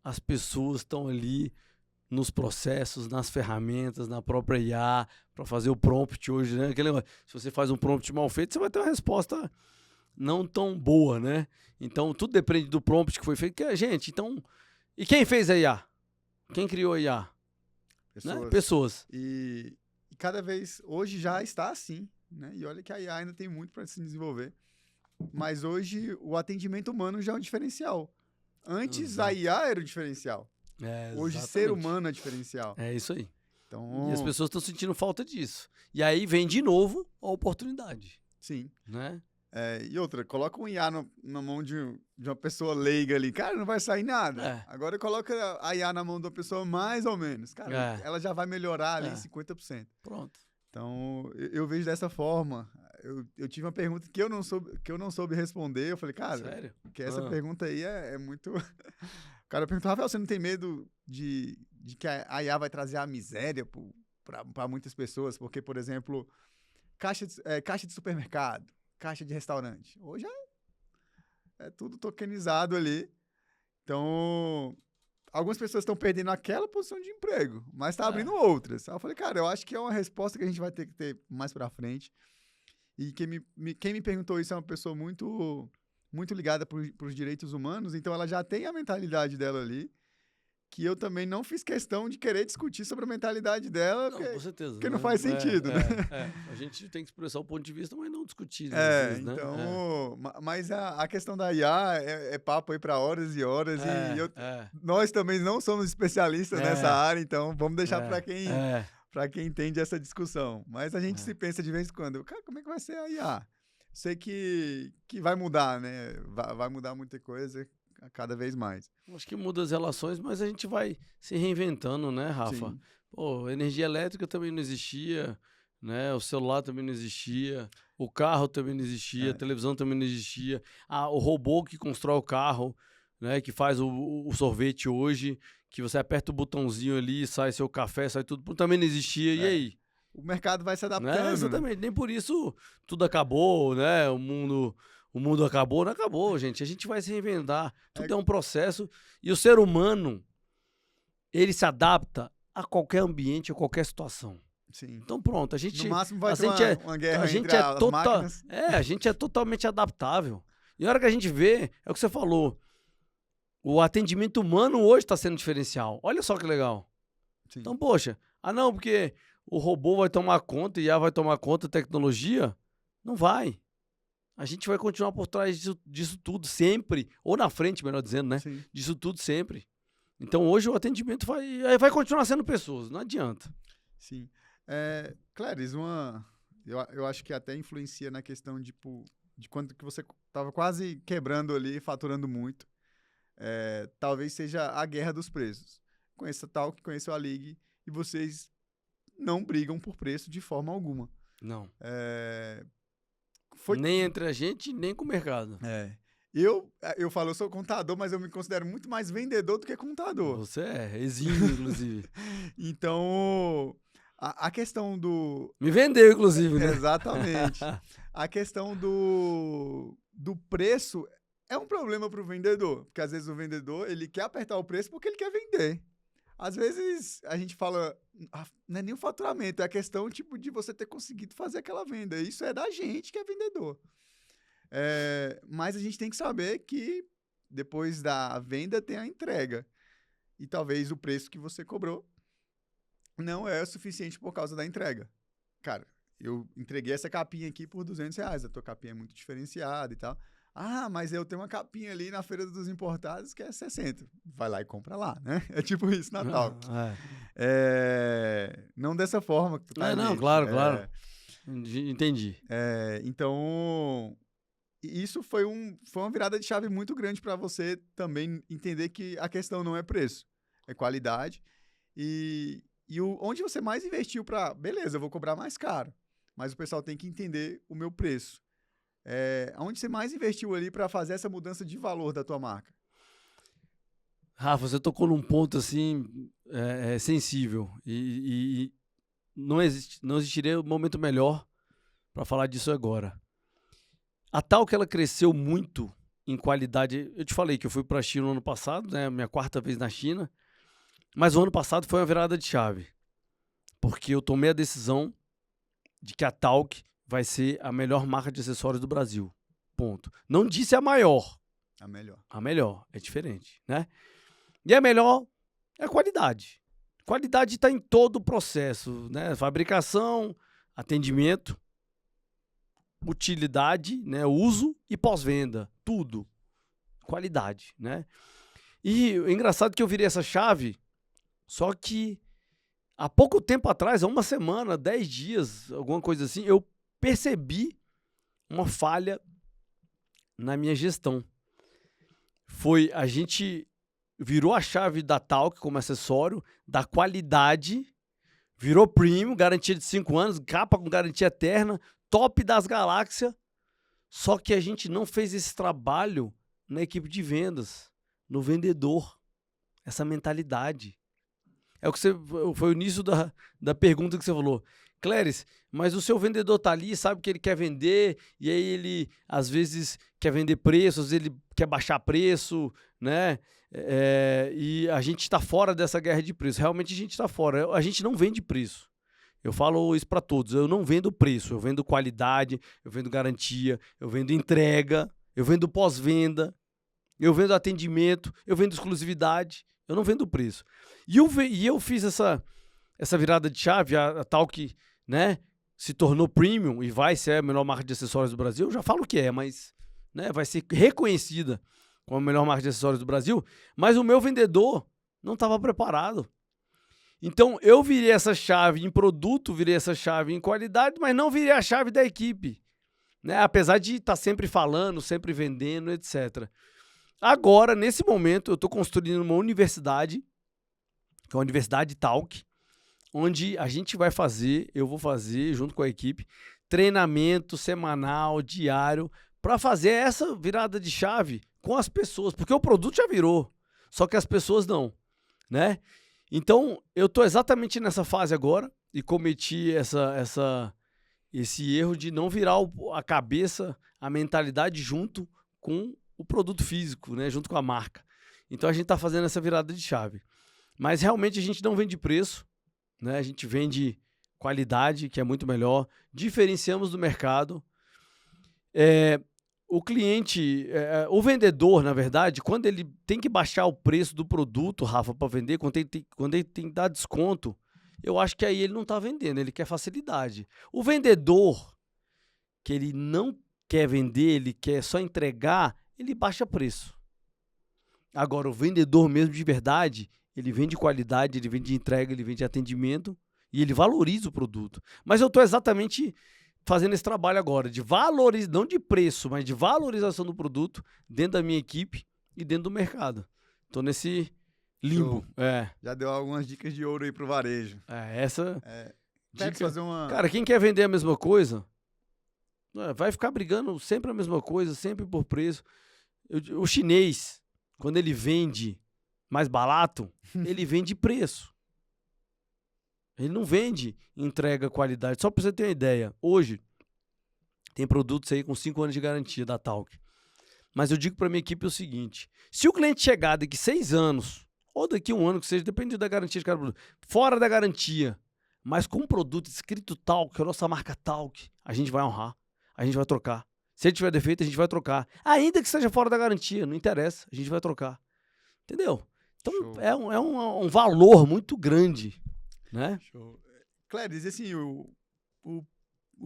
As pessoas estão ali nos processos, nas ferramentas, na própria IA, para fazer o prompt hoje, né? Aquele negócio, se você faz um prompt mal feito, você vai ter uma resposta não tão boa, né? Então, tudo depende do prompt que foi feito. Gente, então... E quem fez a IA? Quem criou a IA? Pessoas. Né? Pessoas. E cada vez, hoje já está assim, né? E olha que a IA ainda tem muito para se desenvolver. Mas hoje o atendimento humano já é um diferencial. Antes a IA era o diferencial. Hoje Exatamente. ser humano é diferencial. É isso aí. Então, E as pessoas estão sentindo falta disso. E aí vem de novo a oportunidade, sim. né? E outra, coloca um IA na mão de uma pessoa leiga ali. Cara, não vai sair nada. É. Agora coloca a IA na mão de uma pessoa mais ou menos. Cara, ela já vai melhorar ali 50%. Pronto. Então, eu vejo dessa forma. Eu tive uma pergunta que eu não soube responder. Eu falei, cara, Sério? que essa pergunta aí é muito... O cara perguntou, Rafael, você não tem medo de que a IA vai trazer a miséria para muitas pessoas? Porque, por exemplo, caixa de supermercado, caixa de restaurante. Hoje é tudo tokenizado ali. Então, algumas pessoas estão perdendo aquela posição de emprego, mas está abrindo outras. Aí eu falei, cara, eu acho que é uma resposta que a gente vai ter que ter mais para frente. E quem me perguntou isso é uma pessoa muito, muito ligada para os direitos humanos, então ela já tem a mentalidade dela ali, que eu também não fiz questão de querer discutir sobre a mentalidade dela, Não, com certeza, porque não faz sentido, né? A gente tem que expressar o ponto de vista, mas não discutir. Então, mas a questão da IA é papo aí para horas e horas, nós também não somos especialistas nessa área, então vamos deixar para quem entende essa discussão. Mas a gente se pensa de vez em quando, cara, como é que vai ser a IA? Sei que vai mudar, né? Vai mudar muita coisa cada vez mais. Acho que muda as relações, mas a gente vai se reinventando, né, Rafa? Sim. Pô, energia elétrica também não existia, né? O celular também não existia, o carro também não existia, a televisão também não existia. O robô que constrói o carro, né? Que faz o sorvete hoje, que você aperta o botãozinho ali, sai seu café, sai tudo, também não existia. E aí? O mercado vai se adaptando. Né? Exatamente, nem por isso tudo acabou, né? O mundo acabou, não acabou, gente. A gente vai se reinventar. Tudo é um processo. E o ser humano, ele se adapta a qualquer ambiente, a qualquer situação. Sim. Então pronto, a gente... No máximo vai ter uma guerra entre as máquinas. A gente é totalmente adaptável. E a hora que a gente vê, é o que você falou, o atendimento humano hoje está sendo diferencial. Olha só que legal. Sim. Então, poxa, não, porque o robô vai tomar conta, IA vai tomar conta, tecnologia, não vai. A gente vai continuar por trás disso tudo sempre, ou na frente, melhor dizendo, né? Sim. Disso tudo sempre. Então hoje o atendimento vai continuar sendo pessoas, não adianta. Sim. Clarice, eu acho que até influencia na questão de quanto que você estava quase quebrando ali, faturando muito. Talvez seja a guerra dos preços. Conheço a Talk, conheço a Ligue, e vocês não brigam por preço de forma alguma. Não. Nem entre a gente, nem com o mercado. Eu falo, eu sou contador, mas eu me considero muito mais vendedor do que contador. Você é exímio, inclusive. Então, a questão do... Me vendeu, inclusive, né? Exatamente. A questão do preço é um problema para o vendedor, porque às vezes o vendedor ele quer apertar o preço porque ele quer vender. Às vezes a gente fala, não é nem o faturamento, é a questão de você ter conseguido fazer aquela venda. Isso é da gente que é vendedor. Mas a gente tem que saber que depois da venda tem a entrega. E talvez o preço que você cobrou não é o suficiente por causa da entrega. Cara, eu entreguei essa capinha aqui por R$200, a tua capinha é muito diferenciada e tal. Mas eu tenho uma capinha ali na Feira dos Importados que é 60. Vai lá e compra lá, né? É tipo isso, Natal. Não dessa forma que tu tá não, claro. Entendi. Então, isso foi uma virada de chave muito grande para você também entender que a questão não é preço, é qualidade. E onde você mais investiu para... Beleza, eu vou cobrar mais caro, mas o pessoal tem que entender o meu preço. Onde você mais investiu ali para fazer essa mudança de valor da tua marca? Rafa, você tocou num ponto assim sensível e não existiria um momento melhor para falar disso agora. A Talk, ela cresceu muito em qualidade. Eu te falei que eu fui para a China no ano passado, né? Minha 4ª vez na China, mas o ano passado foi uma virada de chave, porque eu tomei a decisão de que a Talk vai ser a melhor marca de acessórios do Brasil. Ponto. Não disse a maior. A melhor. A melhor. É diferente, né? E a melhor é a qualidade. Qualidade está em todo o processo, né? Fabricação, atendimento, utilidade, né? Uso e pós-venda. Tudo. Qualidade, né? E o engraçado é que eu virei essa chave, só que há pouco tempo atrás, há uma semana, 10 dias, alguma coisa assim, eu percebi uma falha na minha gestão. A gente virou a chave da Talc como acessório, da qualidade, virou premium, garantia de 5 anos, capa com garantia eterna, top das galáxias. Só que a gente não fez esse trabalho na equipe de vendas, no vendedor, essa mentalidade. É o que foi o início da pergunta que você falou. Cléris, mas o seu vendedor tá ali, sabe que ele quer vender, e aí ele, às vezes, quer vender preço, às vezes ele quer baixar preço, né? E a gente está fora dessa guerra de preço. Realmente a gente está fora. A gente não vende preço. Eu falo isso para todos. Eu não vendo preço. Eu vendo qualidade, eu vendo garantia, eu vendo entrega, eu vendo pós-venda, eu vendo atendimento, eu vendo exclusividade. Eu não vendo preço. E eu fiz essa virada de chave, a Talc, né, se tornou premium e vai ser a melhor marca de acessórios do Brasil. Eu já falo que é, mas, né, vai ser reconhecida como a melhor marca de acessórios do Brasil. Mas o meu vendedor não estava preparado. Então, eu virei essa chave em produto, virei essa chave em qualidade, mas não virei a chave da equipe, né? Apesar de estar sempre falando, sempre vendendo, etc. Agora, nesse momento, eu estou construindo uma universidade, que é a Universidade Talc, onde a gente vai fazer, eu vou fazer, junto com a equipe, treinamento semanal, diário, para fazer essa virada de chave com as pessoas, porque o produto já virou, só que as pessoas não, né? Então, eu estou exatamente nessa fase agora e cometi esse erro de não virar a cabeça, a mentalidade junto com o produto físico, né? Junto com a marca. Então, a gente está fazendo essa virada de chave. Mas, realmente, a gente não vende preço, né? A gente vende qualidade, que é muito melhor. Diferenciamos do mercado. O cliente, o vendedor, na verdade, quando ele tem que baixar o preço do produto, Rafa, para vender, quando ele tem que dar desconto, eu acho que aí ele não está vendendo, ele quer facilidade. O vendedor, que ele não quer vender, ele quer só entregar, ele baixa preço. Agora, o vendedor mesmo de verdade, ele vende qualidade, ele vende entrega, ele vende atendimento e ele valoriza o produto. Mas eu estou exatamente fazendo esse trabalho agora, de valorização, não de preço, mas de valorização do produto dentro da minha equipe e dentro do mercado. Estou nesse limbo. Já deu algumas dicas de ouro aí pro varejo. Dica, fazer uma... Cara, quem quer vender a mesma coisa, vai ficar brigando sempre a mesma coisa, sempre por preço. O chinês, quando ele vende mais barato, ele vende preço. Ele não vende entrega qualidade. Só para você ter uma ideia, hoje tem produtos aí com 5 anos de garantia da Talc. Mas eu digo para minha equipe o seguinte, se o cliente chegar daqui 6 anos, ou daqui 1 ano que seja, depende da garantia de cada produto, fora da garantia, mas com um produto escrito Talc, a nossa marca Talc, a gente vai honrar, a gente vai trocar. Se ele tiver defeito, a gente vai trocar. Ainda que seja fora da garantia, não interessa, a gente vai trocar. Entendeu? Então é um valor muito grande. Né? Show. Cléris, assim, o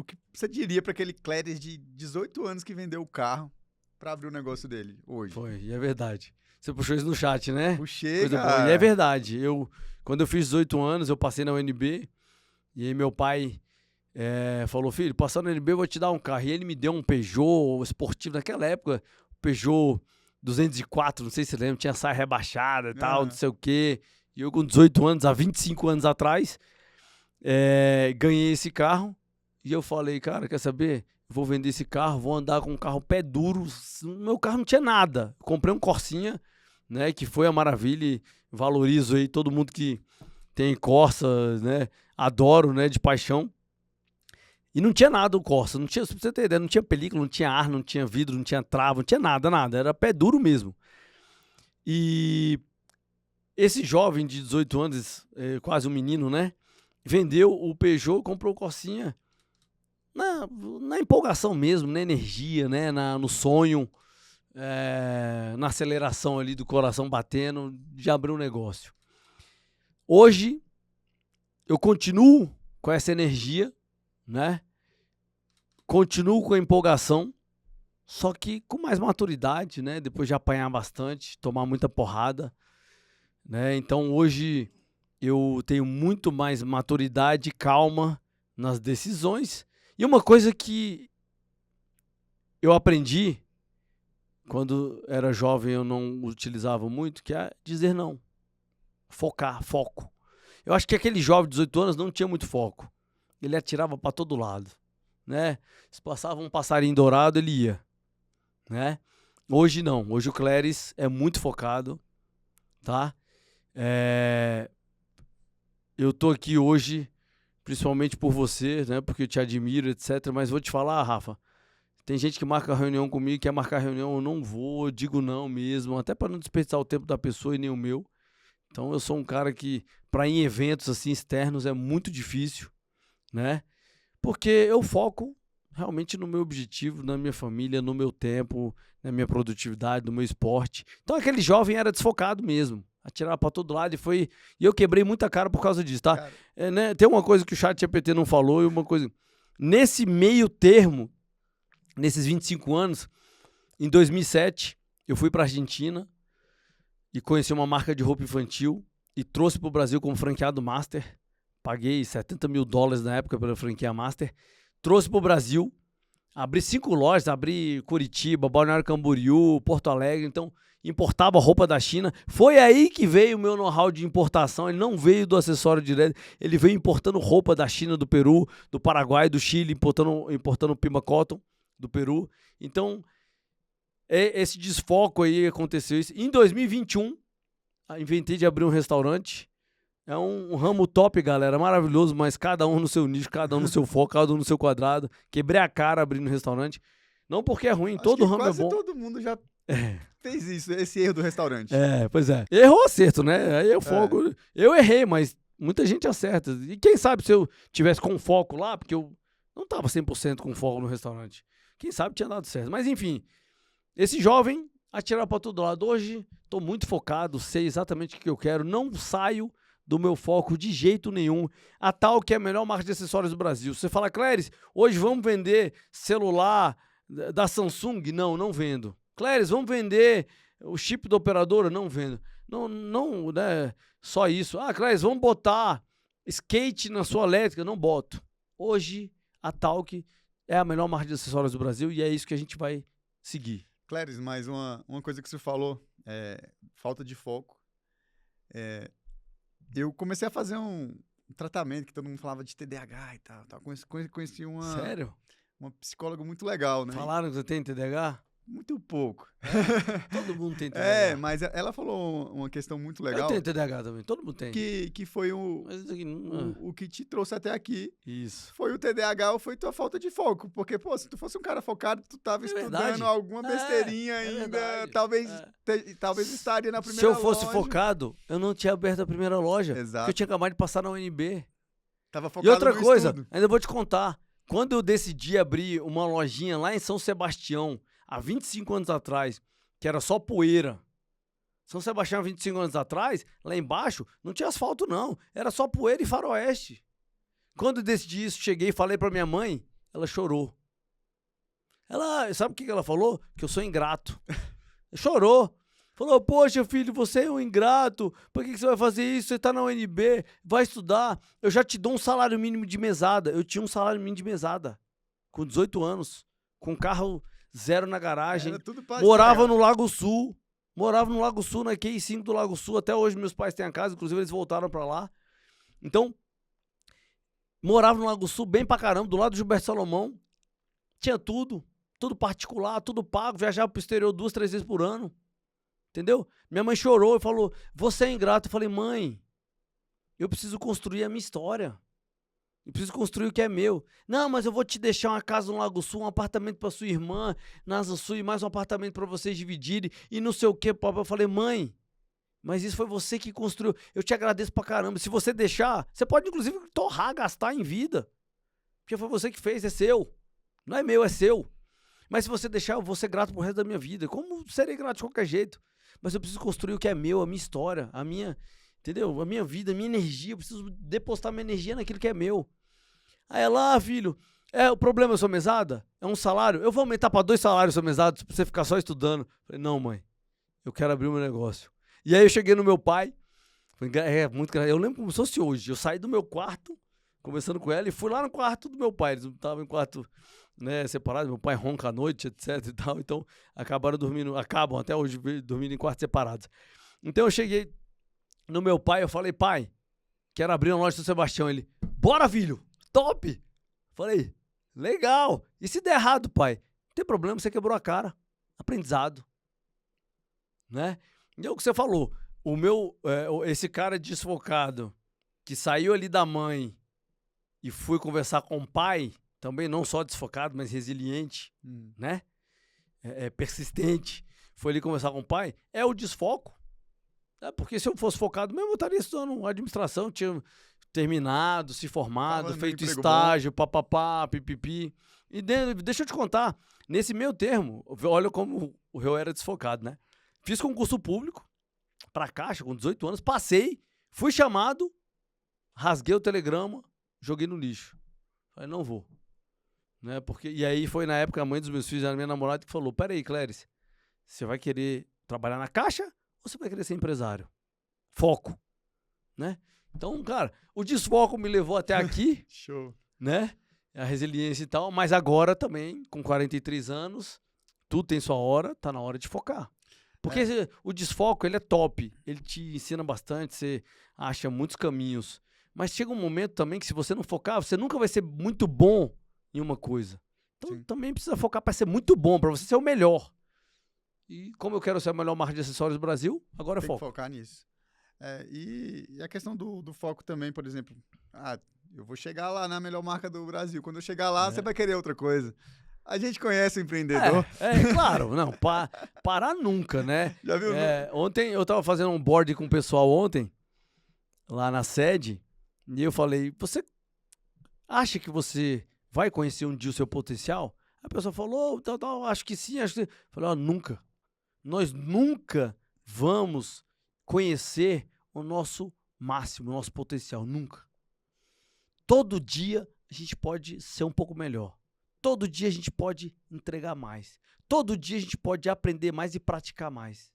que você diria para aquele Cléris de 18 anos que vendeu o carro para abrir o negócio dele hoje? Foi, e é verdade. Você puxou isso no chat, né? Puxei, cara. Boa. E é verdade. Quando eu fiz 18 anos, eu passei na UNB e aí meu pai falou, filho, passando na UNB eu vou te dar um carro. E ele me deu um Peugeot esportivo naquela época, Peugeot 204, não sei se você lembra, tinha saia rebaixada e tal, não sei o quê. E eu com 18 anos, há 25 anos atrás, ganhei esse carro. E eu falei, cara, quer saber? Vou vender esse carro, vou andar com um carro pé duro. Meu carro não tinha nada. Comprei um Corsinha, né, que foi a maravilha. E valorizo aí todo mundo que tem Corsa, né? Adoro, né, de paixão. E não tinha nada o Corsa. Não tinha, pra você ter ideia, não tinha película, não tinha ar, não tinha vidro, não tinha trava, não tinha nada. Era pé duro mesmo. E esse jovem de 18 anos, quase um menino, né? Vendeu o Peugeot, comprou o Corsinha na empolgação mesmo, na energia, né? No sonho, na aceleração ali do coração batendo, de abrir um negócio. Hoje, eu continuo com essa energia, né? Continuo com a empolgação, só que com mais maturidade, né? Depois de apanhar bastante, tomar muita porrada. Né? Então hoje eu tenho muito mais maturidade e calma nas decisões. E uma coisa que eu aprendi quando era jovem, eu não utilizava muito, que é dizer não. Focar, foco. Eu acho que aquele jovem de 18 anos não tinha muito foco. Ele atirava para todo lado, né? Se passava um passarinho dourado, ele ia, né? Hoje não. Hoje o Cléris é muito focado, tá? Eu tô aqui hoje, principalmente por você, né? Porque eu te admiro, etc. Mas vou te falar, Rafa, tem gente que marca reunião comigo, quer marcar reunião, eu não vou, eu digo não mesmo, até para não desperdiçar o tempo da pessoa e nem o meu. Então eu sou um cara que, para ir em eventos assim externos, é muito difícil, né? Porque eu foco realmente no meu objetivo, na minha família, no meu tempo, na minha produtividade, no meu esporte. Então aquele jovem era desfocado mesmo, atirava para todo lado e eu quebrei muita cara por causa disso, tá? Né? Tem uma coisa que o ChatGPT não falou e uma coisa... Nesse meio termo, nesses 25 anos, em 2007, eu fui para a Argentina e conheci uma marca de roupa infantil e trouxe para o Brasil como franqueado master. Paguei $70 mil na época pela franquia master. Trouxe para o Brasil, abri 5 lojas, abri Curitiba, Balneário Camboriú, Porto Alegre, então importava roupa da China. Foi aí que veio o meu know-how de importação, ele não veio do acessório direto, ele veio importando roupa da China, do Peru, do Paraguai, do Chile, importando Pima Cotton do Peru. Então, esse desfoco aí aconteceu isso. Em 2021, inventei de abrir um restaurante. É um ramo top, galera, maravilhoso, mas cada um no seu nicho, cada um no seu foco, cada um no seu quadrado. Quebrei a cara abrindo um restaurante. Não porque é ruim, todo ramo é bom. Quase todo mundo já fez isso, esse erro do restaurante. Pois é. Errou, acerto, né? Aí eu foco. Eu errei, mas muita gente acerta. E quem sabe se eu tivesse com foco lá, porque eu não tava 100% com foco no restaurante. Quem sabe tinha dado certo. Mas enfim, esse jovem atirar para todo lado. Hoje estou muito focado, sei exatamente o que eu quero, não saio do meu foco de jeito nenhum. A Talk é a melhor marca de acessórios do Brasil. Você fala, Cléris, hoje vamos vender celular da Samsung? Não, não vendo. Cléris, vamos vender o chip da operadora? Não vendo. Não, né? Só isso. Ah, Cléris, vamos botar skate na sua elétrica? Não boto. Hoje, a Talk é a melhor marca de acessórios do Brasil e é isso que a gente vai seguir. Cléris, mais uma coisa que você falou, falta de foco. Eu comecei a fazer um tratamento que todo mundo falava de TDAH e tal. Conheci Sério? Uma psicóloga muito legal, né? Falaram que você tem TDAH? Muito pouco. Todo mundo tem TDAH. Mas ela falou uma questão muito legal. Eu tenho TDAH também, todo mundo tem. Que foi o que te trouxe até aqui. Isso. Foi o TDAH ou foi tua falta de foco? Porque, pô, se tu fosse um cara focado, tu tava estudando alguma besteirinha ainda. Talvez estaria na primeira loja. Se eu fosse focado, eu não tinha aberto a primeira loja. Exato. Porque eu tinha acabado de passar na UNB. Tava focado e outra no coisa, estudo. ainda vou te contar. Quando eu decidi abrir uma lojinha lá em São Sebastião, há 25 anos atrás, que era só poeira. São Sebastião, 25 anos atrás, lá embaixo, não tinha asfalto não. Era só poeira e faroeste. Quando eu decidi isso, cheguei e falei pra minha mãe, ela chorou. Sabe o que ela falou? Que eu sou ingrato. Chorou. Falou, poxa filho, você é um ingrato. Por que você vai fazer isso? Você tá na UNB, vai estudar. Eu já te dou um salário mínimo de mesada. Eu tinha um salário mínimo de mesada. Com 18 anos. Com carro zero na garagem. Morava no Lago Sul. Na QI5 do Lago Sul. Até hoje meus pais têm a casa. Inclusive eles voltaram pra lá. Então, morava no Lago Sul bem pra caramba. Do lado do Gilberto Salomão. Tinha tudo. Tudo particular, tudo pago. Viajava pro exterior 2, 3 vezes por ano. Entendeu? Minha mãe chorou e falou, você é ingrato. Eu falei, mãe, eu preciso construir a minha história. Eu preciso construir o que é meu. Não, mas eu vou te deixar uma casa no Lago Sul, um apartamento para sua irmã, na Asa Sul e mais um apartamento para vocês dividirem e não sei o que, papai. Eu falei, mãe, mas isso foi você que construiu. Eu te agradeço pra caramba. Se você deixar, você pode inclusive torrar, gastar em vida. Porque foi você que fez, é seu. Não é meu, é seu. Mas se você deixar, eu vou ser grato pro resto da minha vida. Como serei grato de qualquer jeito? Mas eu preciso construir o que é meu, a minha história, a minha, entendeu? A minha vida, a minha energia. Eu preciso depositar minha energia naquilo que é meu. Aí ela, filho, o problema é sua mesada? É um salário? Eu vou aumentar para 2 salários sua mesada pra você ficar só estudando. Falei, não, mãe, eu quero abrir o meu negócio. E aí eu cheguei no meu pai, É muito engraçado. Eu lembro como se fosse hoje. Eu saí do meu quarto, conversando com ela, e fui lá no quarto do meu pai. Eles não estavam em quarto, né, separado. Meu pai ronca à noite, etc e tal. Então, acabam até hoje dormindo em quartos separados. Então, eu cheguei no meu pai, eu falei, pai, quero abrir uma loja do Sebastião. Ele, bora, filho, top! Falei, legal. E se der errado, pai? Não tem problema, você quebrou a cara. Aprendizado. Né? E é o que você falou. Esse cara desfocado que saiu ali da mãe e foi conversar com o pai, também não só desfocado, mas resiliente, né? Persistente. Foi ali conversar com o pai, é o desfoco. Porque se eu fosse focado mesmo, eu estaria estudando administração, tinha terminado, se formado, feito estágio, papapá, pipipi. E deixa eu te contar, nesse meio termo, olha como o eu era desfocado, né? Fiz concurso público pra Caixa com 18 anos, passei, fui chamado, rasguei o telegrama, joguei no lixo. Falei, não vou. Né? E aí foi na época a mãe dos meus filhos, a minha namorada, que falou, peraí, Cléris, você vai querer trabalhar na Caixa ou você vai querer ser empresário? Foco. Né? Então, cara, o desfoco me levou até aqui. Show. Né? A resiliência e tal, mas agora também, com 43 anos, tudo tem sua hora, tá na hora de focar. Porque o desfoco, ele é top, ele te ensina bastante, você acha muitos caminhos, mas chega um momento também que se você não focar, você nunca vai ser muito bom em uma coisa. Então também precisa focar para ser muito bom, para você ser o melhor. E como eu quero ser a melhor marca de acessórios do Brasil, agora é foco. Tem que focar nisso. E a questão do foco também, por exemplo, eu vou chegar lá na melhor marca do Brasil, quando eu chegar lá, você vai querer outra coisa. A gente conhece o empreendedor. Claro, não, parar nunca, né? Já viu? Ontem eu tava fazendo um board com o pessoal ontem, lá na sede, e eu falei, você acha que você vai conhecer um dia o seu potencial? A pessoa falou, acho que sim, acho que sim. Eu falei, nunca. Nós nunca vamos conhecer o nosso máximo, o nosso potencial, nunca. Todo dia a gente pode ser um pouco melhor. Todo dia a gente pode entregar mais. Todo dia a gente pode aprender mais e praticar mais.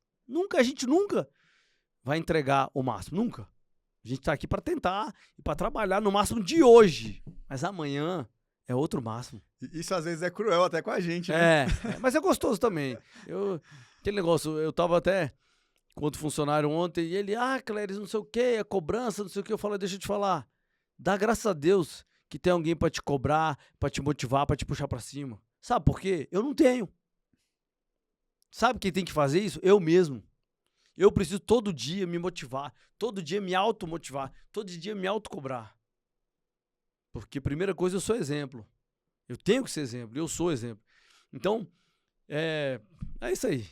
A gente nunca vai entregar o máximo, nunca. A gente está aqui para tentar e para trabalhar no máximo de hoje. Mas amanhã é outro máximo. Isso às vezes é cruel até com a gente, né? Mas é gostoso também. Aquele negócio, eu tava até com outro funcionário ontem e ele, Cléris, não sei o que, a cobrança, não sei o que. Eu falei, deixa eu te falar, dá graças a Deus que tem alguém pra te cobrar, pra te motivar, pra te puxar pra cima. Sabe por quê? Eu não tenho. Sabe quem tem que fazer isso? Eu mesmo. Eu preciso todo dia me motivar, todo dia me automotivar, todo dia me autocobrar. Porque, primeira coisa, eu sou exemplo. Eu tenho que ser exemplo, eu sou exemplo. Então, é isso aí.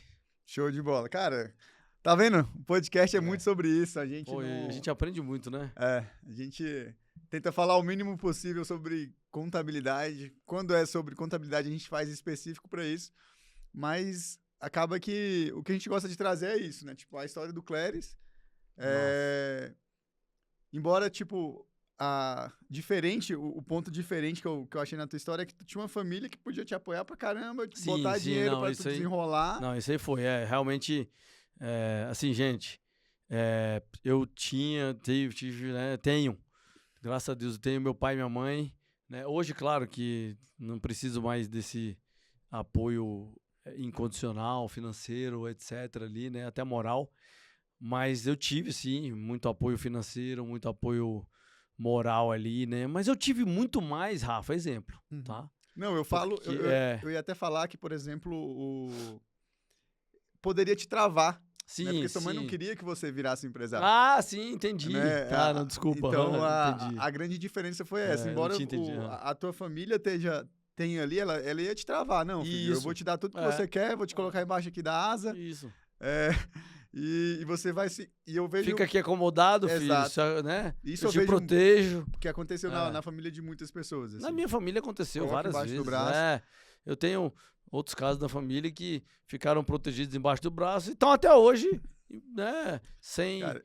Show de bola. Cara, tá vendo? O podcast é muito sobre isso. A gente A gente aprende muito, né? A gente tenta falar o mínimo possível sobre contabilidade. Quando é sobre contabilidade, a gente faz específico para isso. Mas acaba que o que a gente gosta de trazer é isso, né? Tipo, a história do Cléris. Embora, tipo, o ponto diferente que eu achei na tua história é que tu tinha uma família que podia te apoiar pra caramba, botar dinheiro pra tu desenrolar. Não, isso aí foi. Realmente, assim, gente, eu tive, né, tenho. Graças a Deus, eu tenho meu pai e minha mãe. Né? Hoje, claro que não preciso mais desse apoio incondicional, financeiro, etc. ali, né? Até moral. Mas eu tive, sim, muito apoio financeiro, muito apoio moral ali, né? Mas eu tive muito mais, Rafa, exemplo, tá? Não, eu ia até falar que, por exemplo, poderia te travar. Sim, né? Porque sua mãe não queria que você virasse empresário. Sim, entendi. Né? Não, desculpa. Então, entendi. a grande diferença foi essa. Embora a tua família tenha ali, ela ia te travar. Não, filho, eu vou te dar tudo que você quer, vou te colocar embaixo aqui da asa. Isso. E você vai se... E eu vejo... Fica aqui acomodado, Exato. filho. Né? Isso eu te protejo. Que aconteceu na família de muitas pessoas. Assim. Na minha família aconteceu várias vezes. Do braço. Eu tenho outros casos da família que ficaram protegidos embaixo do braço e estão até hoje, né? Sem... Cara,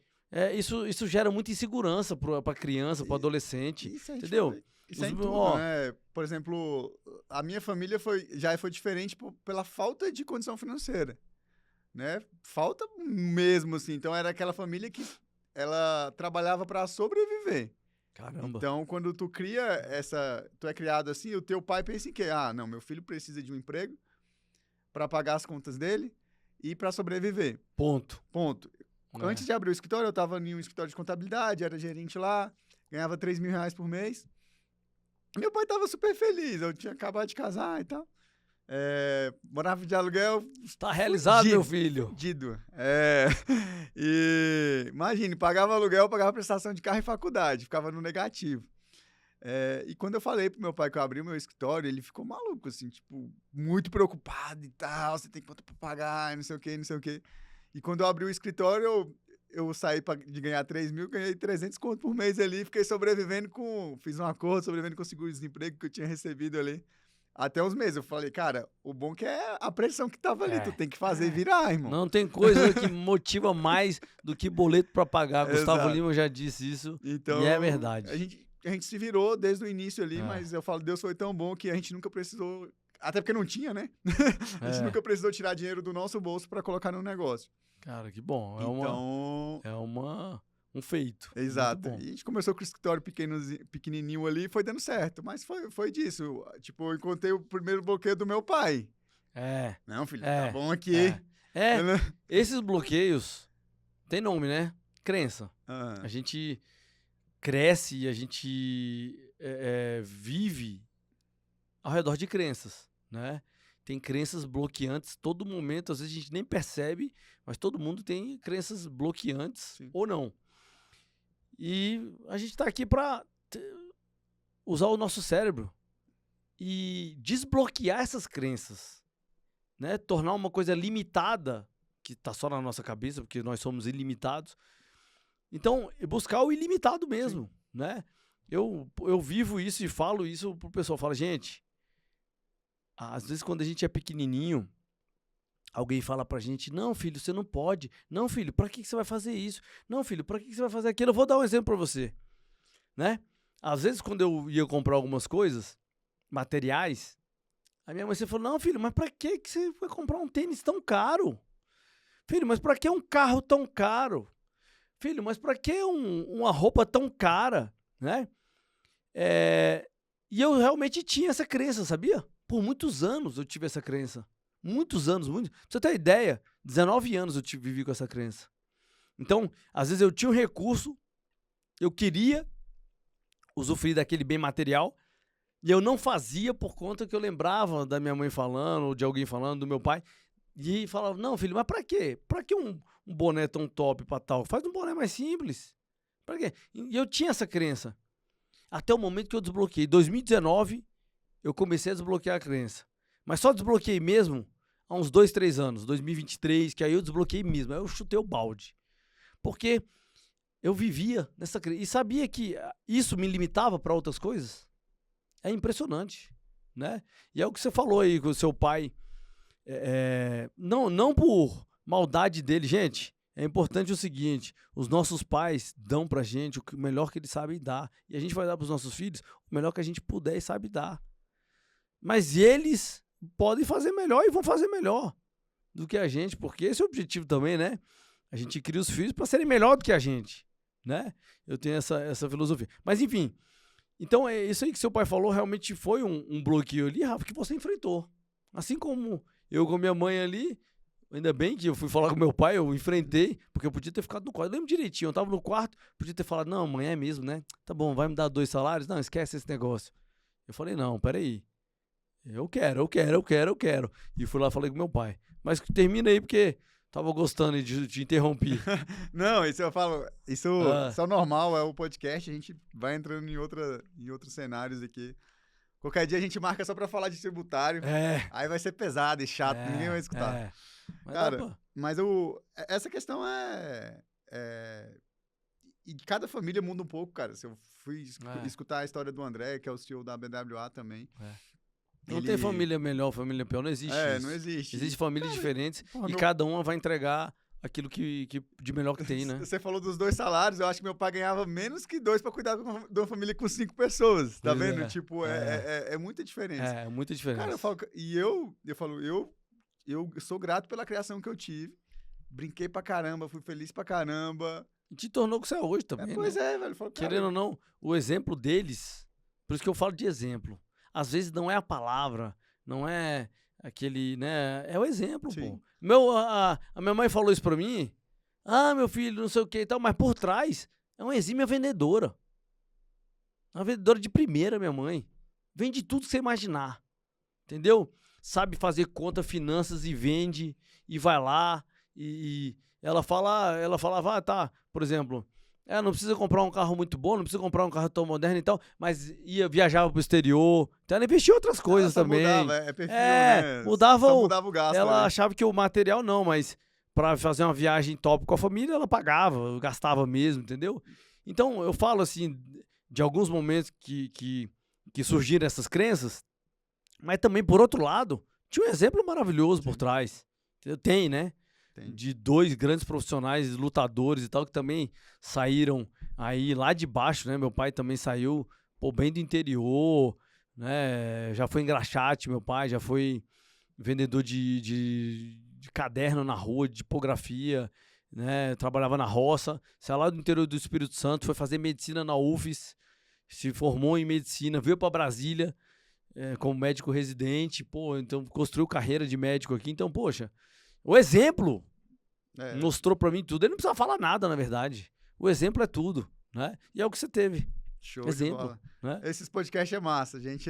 isso gera muita insegurança para criança, para adolescente. Entendeu? Isso é em tudo, né? Por exemplo, a minha família já foi diferente pela falta de condição financeira. Né? Falta mesmo, assim. Então, era aquela família que ela trabalhava para sobreviver. Caramba. Então, quando tu é criado assim, o teu pai pensa em quê? Ah, não, meu filho precisa de um emprego para pagar as contas dele e para sobreviver. Ponto. Antes de abrir o escritório, eu estava em um escritório de contabilidade, era gerente lá, ganhava R$3.000 por mês. Meu pai estava super feliz, eu tinha acabado de casar e tal. Morava de aluguel. Está realizado, meu filho. Fudido. E imagine, pagava aluguel, pagava prestação de carro e faculdade, ficava no negativo. E quando eu falei pro meu pai que eu abri o meu escritório, ele ficou maluco, assim, tipo, muito preocupado e tal, você tem quanto pra pagar, não sei o quê. E quando eu abri o escritório, eu saí de ganhar 3.000, ganhei 300 conto por mês ali, fiquei sobrevivendo fiz um acordo, sobrevivendo com o seguro-desemprego que eu tinha recebido ali. Até uns meses. Eu falei, cara, o bom que é a pressão que tava ali. Tu tem que fazer virar, irmão. Não tem coisa que motiva mais do que boleto pra pagar. Gustavo Exato. Lima já disse isso. Então, e é verdade. A gente se virou desde o início ali, mas eu falo, Deus foi tão bom que a gente nunca precisou... Até porque não tinha, né? A gente nunca precisou tirar dinheiro do nosso bolso pra colocar no negócio. Cara, que bom. Um feito. Exato. E a gente começou com o escritório pequenininho ali e foi dando certo. Mas foi disso. Tipo, eu encontrei o primeiro bloqueio do meu pai. Não, filho, tá bom aqui. Esses bloqueios tem nome, né? Crença. A gente cresce e a gente vive ao redor de crenças, né? Tem crenças bloqueantes todo momento. Às vezes a gente nem percebe, mas todo mundo tem crenças bloqueantes. Sim. Ou não. E a gente está aqui para usar o nosso cérebro e desbloquear essas crenças, né? Tornar uma coisa limitada, que está só na nossa cabeça, porque nós somos ilimitados. Então, buscar o ilimitado mesmo, sim, né? Eu vivo isso e falo isso pro pessoal. Fala, gente, às vezes quando a gente é pequenininho, alguém fala pra gente, não, filho, você não pode. Não, filho, pra que você vai fazer isso? Não, filho, pra que você vai fazer aquilo? Eu vou dar um exemplo pra você, né? Às vezes, quando eu ia comprar algumas coisas, materiais, a minha mãe sempre falou, não, filho, mas pra que você vai comprar um tênis tão caro? Filho, mas pra que um carro tão caro? Filho, mas pra que uma roupa tão cara, né? E eu realmente tinha essa crença, sabia? Por muitos anos eu tive essa crença. Muitos anos. Pra você ter ideia, 19 anos eu vivi com essa crença. Então, às vezes eu tinha um recurso, eu queria usufruir daquele bem material, e eu não fazia por conta que eu lembrava da minha mãe falando, ou de alguém falando, do meu pai, e falava, não, filho, mas pra quê? Pra que um boné tão top pra tal? Faz um boné mais simples. Pra quê? E eu tinha essa crença. Até o momento que eu desbloqueei. Em 2019, eu comecei a desbloquear a crença. Mas só desbloqueei mesmo há uns 2, 3 anos. 2023, que aí eu desbloqueei mesmo. Aí eu chutei o balde. Porque eu vivia nessa crença. E sabia que isso me limitava para outras coisas. É impressionante, né? E é o que você falou aí com o seu pai. Não por maldade dele. Gente, é importante o seguinte. Os nossos pais dão pra gente o melhor que eles sabem dar. E a gente vai dar pros nossos filhos o melhor que a gente puder e sabe dar. Mas eles podem fazer melhor e vão fazer melhor do que a gente, porque esse é o objetivo também, né? A gente cria os filhos para serem melhor do que a gente, né? Eu tenho essa filosofia. Mas enfim, então isso aí que seu pai falou realmente foi um bloqueio ali, Rafa, que você enfrentou. Assim como eu com minha mãe ali, ainda bem que eu fui falar com meu pai, eu enfrentei, porque eu podia ter ficado no quarto. Eu lembro direitinho, eu tava no quarto, podia ter falado, não, mãe, é mesmo, né? Tá bom, vai me dar 2 salários? Não, esquece esse negócio. Eu falei, não, peraí. Eu quero. E fui lá e falei com meu pai. Mas termina aí, porque tava gostando de te interromper. Não, isso eu falo. Isso é normal, é o podcast. A gente vai entrando em outros cenários aqui. Qualquer dia a gente marca só pra falar de tributário. Aí vai ser pesado e chato, ninguém vai escutar. Mas cara, essa questão E cada família muda um pouco, cara. Se eu fui escutar a história do André, que é o CEO da BWA também. Não tem família melhor, família pior, não existe isso. Não existe. Existem famílias diferentes e cada uma vai entregar aquilo que de melhor que tem, né? Você falou dos 2 salários, eu acho que meu pai ganhava menos que 2 pra cuidar de uma família com 5 pessoas, tá vendo? Tipo, é muita diferença. É muita diferença. Cara, eu sou grato pela criação que eu tive, brinquei pra caramba, fui feliz pra caramba, E te tornou o que você é hoje também, Pois né? velho. Falou, Querendo ou não, o exemplo deles, por isso que eu falo de exemplo. Às vezes não é a palavra, não é aquele, né? É o exemplo, Sim. pô. A minha mãe falou isso pra mim. Ah, meu filho, não sei o que e tal, mas por trás é uma exímia vendedora. Uma vendedora de primeira, minha mãe. Vende tudo que você imaginar. Entendeu? Sabe fazer conta, finanças e vende, e vai lá, e ela falava, ah, tá, por exemplo, não precisa comprar um carro muito bom, não precisa comprar um carro tão moderno e tal, mas viajava pro exterior, então ela investia em outras coisas só também. mudava, é perfil, né? Mudava Só mudava o gasto ela ali. achava que o material não, mas pra fazer uma viagem top com a família, ela pagava, gastava mesmo, entendeu? Então, eu falo assim, de alguns momentos que surgiram essas crenças, mas também, por outro lado, tinha um exemplo maravilhoso por trás. Tem, né? Tem. De 2 grandes profissionais, lutadores e tal, que também saíram aí lá de baixo, né? Meu pai também saiu, pô, bem do interior, né? Já foi engraxate, meu pai, já foi vendedor de caderno na rua, de tipografia, né? Trabalhava na roça, saiu lá do interior do Espírito Santo, foi fazer medicina na UFES, se formou em medicina, veio para Brasília, como médico residente, pô, então construiu carreira de médico aqui. Então, poxa, o exemplo mostrou pra mim tudo. Ele não precisa falar nada, na verdade. O exemplo é tudo, né? E é o que você teve. Show exemplo, de bola. Né? Esses podcasts é massa. A gente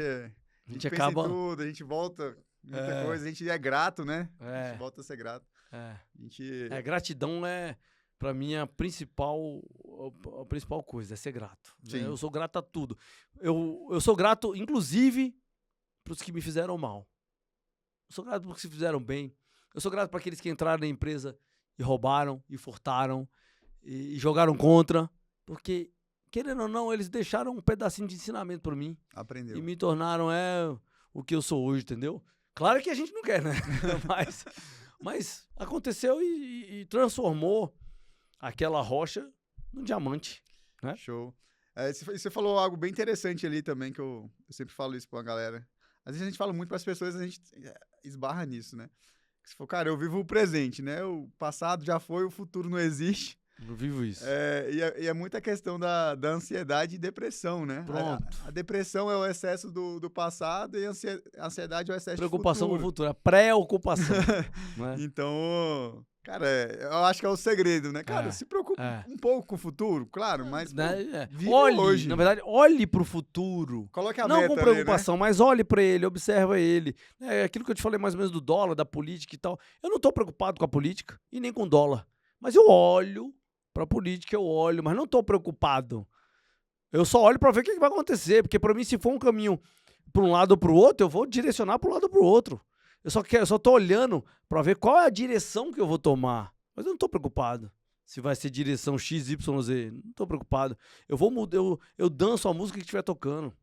pensa acaba... em tudo, a gente volta muita coisa, a gente é grato, né? A gente volta a ser grato. Gratidão pra mim, a principal coisa, é ser grato. Né? Eu sou grato a tudo. Eu sou grato, inclusive, pros que me fizeram mal. Eu sou grato pros que se fizeram bem. Eu sou grato para aqueles que entraram na empresa e roubaram, e furtaram, e jogaram contra. Porque, querendo ou não, eles deixaram um pedacinho de ensinamento para mim. Aprendeu. E me tornaram o que eu sou hoje, entendeu? Claro que a gente não quer, né? mas aconteceu e transformou aquela rocha num diamante. Né? Show. Você falou algo bem interessante ali também, que eu sempre falo isso pra galera. Às vezes a gente fala muito pras pessoas, a gente esbarra nisso, né? Você falou, cara, eu vivo o presente, né? O passado já foi, o futuro não existe. Eu vivo isso. E é muita questão da ansiedade e depressão, né? Pronto. A depressão é o excesso do passado e a ansiedade é o excesso Preocupação do futuro. com o futuro, a pré-ocupação. Né? Então, cara, eu acho que é o segredo, né? Cara, se preocupe um pouco com o futuro, claro, mas vive hoje. Na verdade, olhe pro futuro. Coloque a não meta com preocupação, ali, né? mas olhe pra ele, observa ele. Aquilo que eu te falei mais ou menos do dólar, da política e tal. Eu não tô preocupado com a política e nem com o dólar. Mas eu olho pra política, mas não tô preocupado. Eu só olho pra ver o que vai acontecer, porque pra mim, se for um caminho pra um lado ou pro outro, eu vou direcionar pro lado ou pro outro. Eu só tô olhando pra ver qual é a direção que eu vou tomar. Mas eu não tô preocupado se vai ser direção X, Y, Z. Não tô preocupado. Eu vou mudar, eu danço a música que estiver tocando.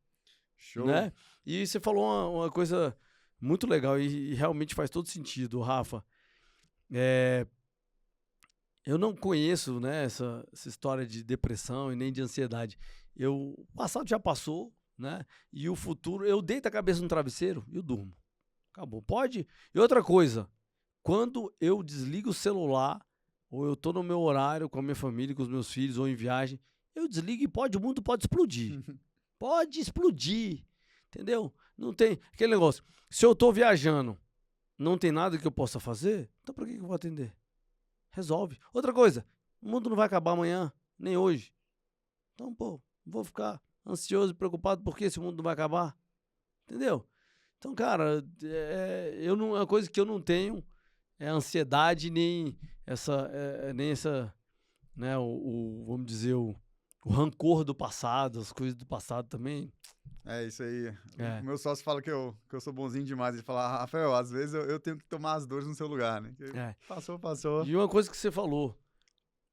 Show. Né? E você falou uma coisa muito legal e realmente faz todo sentido, Rafa. Eu não conheço, né, essa história de depressão e nem de ansiedade. O passado já passou, né? E o futuro, eu deito a cabeça no travesseiro e eu durmo. Acabou. Pode. E outra coisa, quando eu desligo o celular, ou eu tô no meu horário com a minha família, com os meus filhos, ou em viagem, eu desligo e o mundo pode explodir. Pode explodir. Entendeu? Não tem aquele negócio. Se eu tô viajando, não tem nada que eu possa fazer, então por que eu vou atender? Resolve. Outra coisa, o mundo não vai acabar amanhã, nem hoje. Então, pô, vou ficar ansioso e preocupado porque esse mundo não vai acabar. Entendeu? Então, cara, a coisa que eu não tenho é ansiedade, nem essa, né, vamos dizer, o rancor do passado, as coisas do passado também. É isso aí. O meu sócio fala que eu sou bonzinho demais. Ele fala, Rafael, às vezes eu tenho que tomar as dores no seu lugar, né? Passou. E uma coisa que você falou,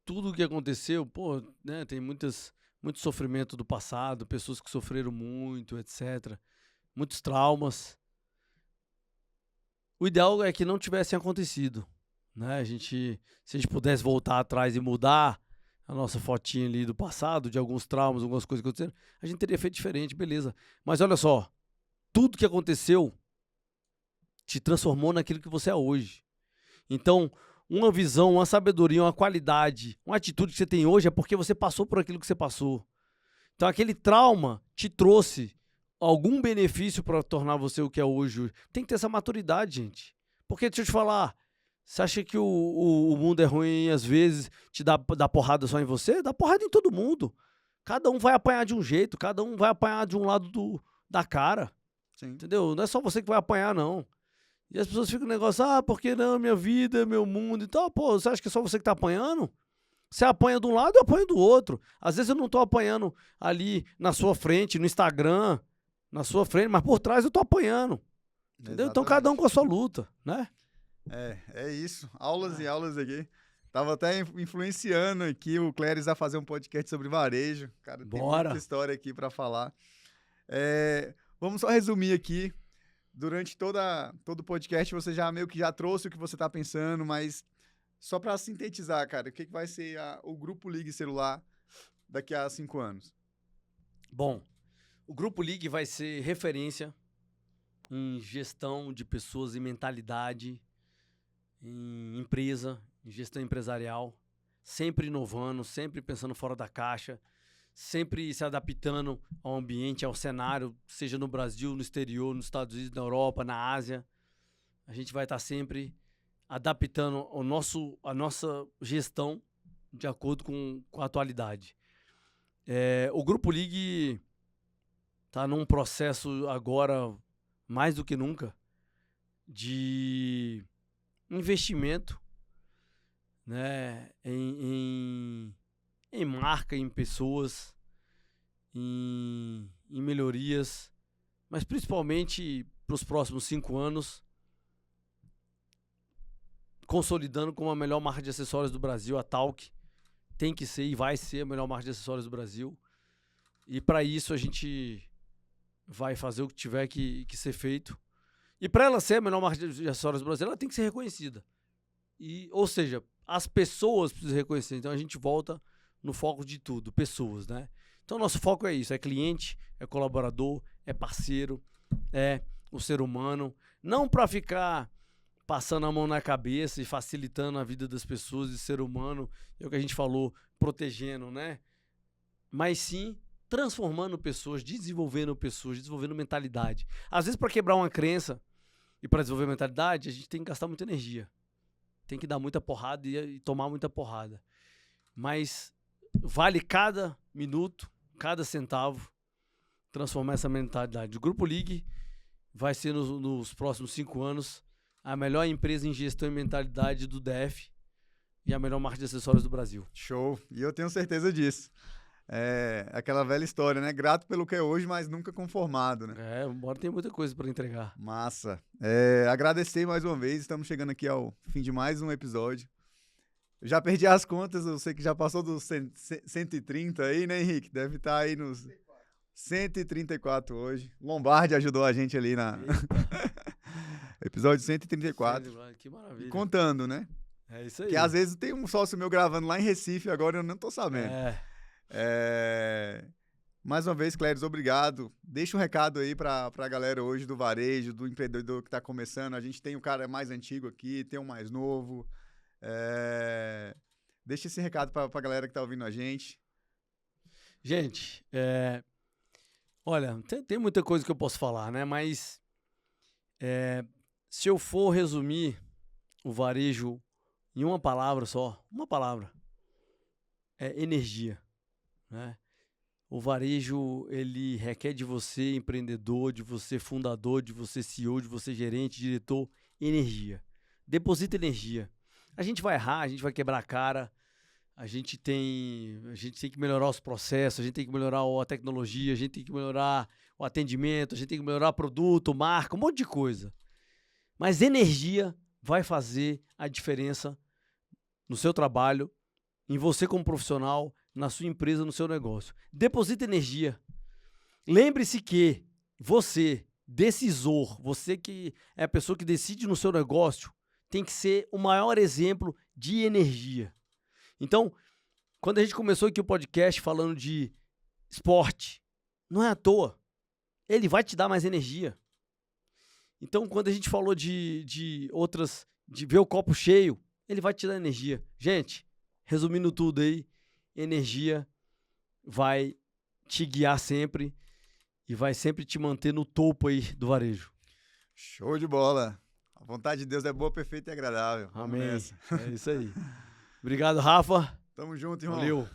tudo o que aconteceu, pô, né, tem muito sofrimento do passado, pessoas que sofreram muito, etc. Muitos traumas. O ideal é que não tivessem acontecido, né? Se a gente pudesse voltar atrás e mudar a nossa fotinha ali do passado, de alguns traumas, algumas coisas que aconteceram, a gente teria feito diferente, beleza. Mas olha só, tudo que aconteceu te transformou naquilo que você é hoje. Então, uma visão, uma sabedoria, uma qualidade, uma atitude que você tem hoje é porque você passou por aquilo que você passou. Então aquele trauma te trouxe algum benefício para tornar você o que é hoje. Tem que ter essa maturidade, gente. Porque, deixa eu te falar, você acha que o mundo é ruim às vezes, te dá porrada só em você? Dá porrada em todo mundo. Cada um vai apanhar de um jeito, cada um vai apanhar de um lado da cara. Sim. Entendeu? Não é só você que vai apanhar, não. E as pessoas ficam no negócio, porque não, minha vida, meu mundo. Então, pô, você acha que é só você que tá apanhando? Você apanha de um lado, eu apanho do outro. Às vezes eu não tô apanhando ali na sua frente, no Instagram, na sua frente, mas por trás eu tô apanhando. Entendeu? Então cada um com a sua luta, né? É isso. Aulas e aulas aqui. Tava até influenciando aqui o Cléris a fazer um podcast sobre varejo. Cara, tem muita história aqui para falar. Vamos só resumir aqui. Durante todo o podcast, você já meio que já trouxe o que você tá pensando, mas só para sintetizar, cara, o que vai ser o Grupo Ligue Celular daqui a 5 anos? Bom, o Grupo Ligue vai ser referência em gestão de pessoas e mentalidade, em empresa, em gestão empresarial, sempre inovando, sempre pensando fora da caixa, sempre se adaptando ao ambiente, ao cenário, seja no Brasil, no exterior, nos Estados Unidos, na Europa, na Ásia. A gente vai estar sempre adaptando a nossa gestão de acordo com a atualidade. O Grupo Ligue está num processo agora, mais do que nunca, de investimento, né, em marca, em pessoas, em melhorias, mas principalmente para os próximos 5 anos, consolidando como a melhor marca de acessórios do Brasil, a Talk. Tem que ser e vai ser a melhor marca de acessórios do Brasil. E para isso a gente vai fazer o que tiver que ser feito. E para ela ser a melhor marca de acessórios do Brasil, ela tem que ser reconhecida. Ou seja, as pessoas precisam reconhecer. Então a gente volta no foco de tudo, pessoas, né? Então nosso foco é isso, é cliente, é colaborador, é parceiro, é o ser humano. Não para ficar passando a mão na cabeça e facilitando a vida das pessoas e ser humano, é o que a gente falou, protegendo, né? Mas sim transformando pessoas, desenvolvendo mentalidade. Às vezes para quebrar uma crença e para desenvolver mentalidade, a gente tem que gastar muita energia. Tem que dar muita porrada e tomar muita porrada. Mas vale cada minuto, cada centavo, transformar essa mentalidade. O Grupo Ligue vai ser nos próximos 5 anos a melhor empresa em gestão e mentalidade do DF e a melhor marca de acessórios do Brasil. Show! E eu tenho certeza disso. É aquela velha história, né? Grato pelo que é hoje, mas nunca conformado, né? Embora tenha muita coisa para entregar. Massa. Agradecer mais uma vez, estamos chegando aqui ao fim de mais um episódio. Eu já perdi as contas, eu sei que já passou dos 130 aí, né, Henrique? Deve estar aí nos 134 hoje. Lombardi ajudou a gente ali na episódio 134. Que maravilha. Contando, né? É isso aí. Que às vezes tem um sócio meu gravando lá em Recife, agora eu não tô sabendo. Mais uma vez, Cléris, obrigado. Deixa um recado aí pra galera hoje do varejo, do empreendedor que tá começando. A gente tem o cara mais antigo aqui, tem um mais novo. Deixa esse recado pra galera que tá ouvindo a gente. Gente, olha, tem muita coisa que eu posso falar, né? Mas se eu for resumir o varejo em uma palavra só, é energia, né? O varejo, ele requer de você, empreendedor, de você, fundador, de você, CEO, de você, gerente, diretor, energia. Deposita energia. A gente vai errar, a gente vai quebrar a cara, a gente tem que melhorar os processos, a gente tem que melhorar a tecnologia, a gente tem que melhorar o atendimento, a gente tem que melhorar produto, marca, um monte de coisa. Mas energia vai fazer a diferença no seu trabalho, em você como profissional, na sua empresa, no seu negócio. Deposita energia. Lembre-se que você, decisor, você que é a pessoa que decide no seu negócio, tem que ser o maior exemplo de energia. Então, quando a gente começou aqui o podcast falando de esporte, não é à toa. Ele vai te dar mais energia. Então, quando a gente falou de outras, de ver o copo cheio, ele vai te dar energia. Gente, resumindo tudo aí, energia vai te guiar sempre e vai sempre te manter no topo aí do varejo. Show de bola. A vontade de Deus é boa, perfeita e agradável. Amém. É isso aí. Obrigado, Rafa. Tamo junto, irmão. Valeu.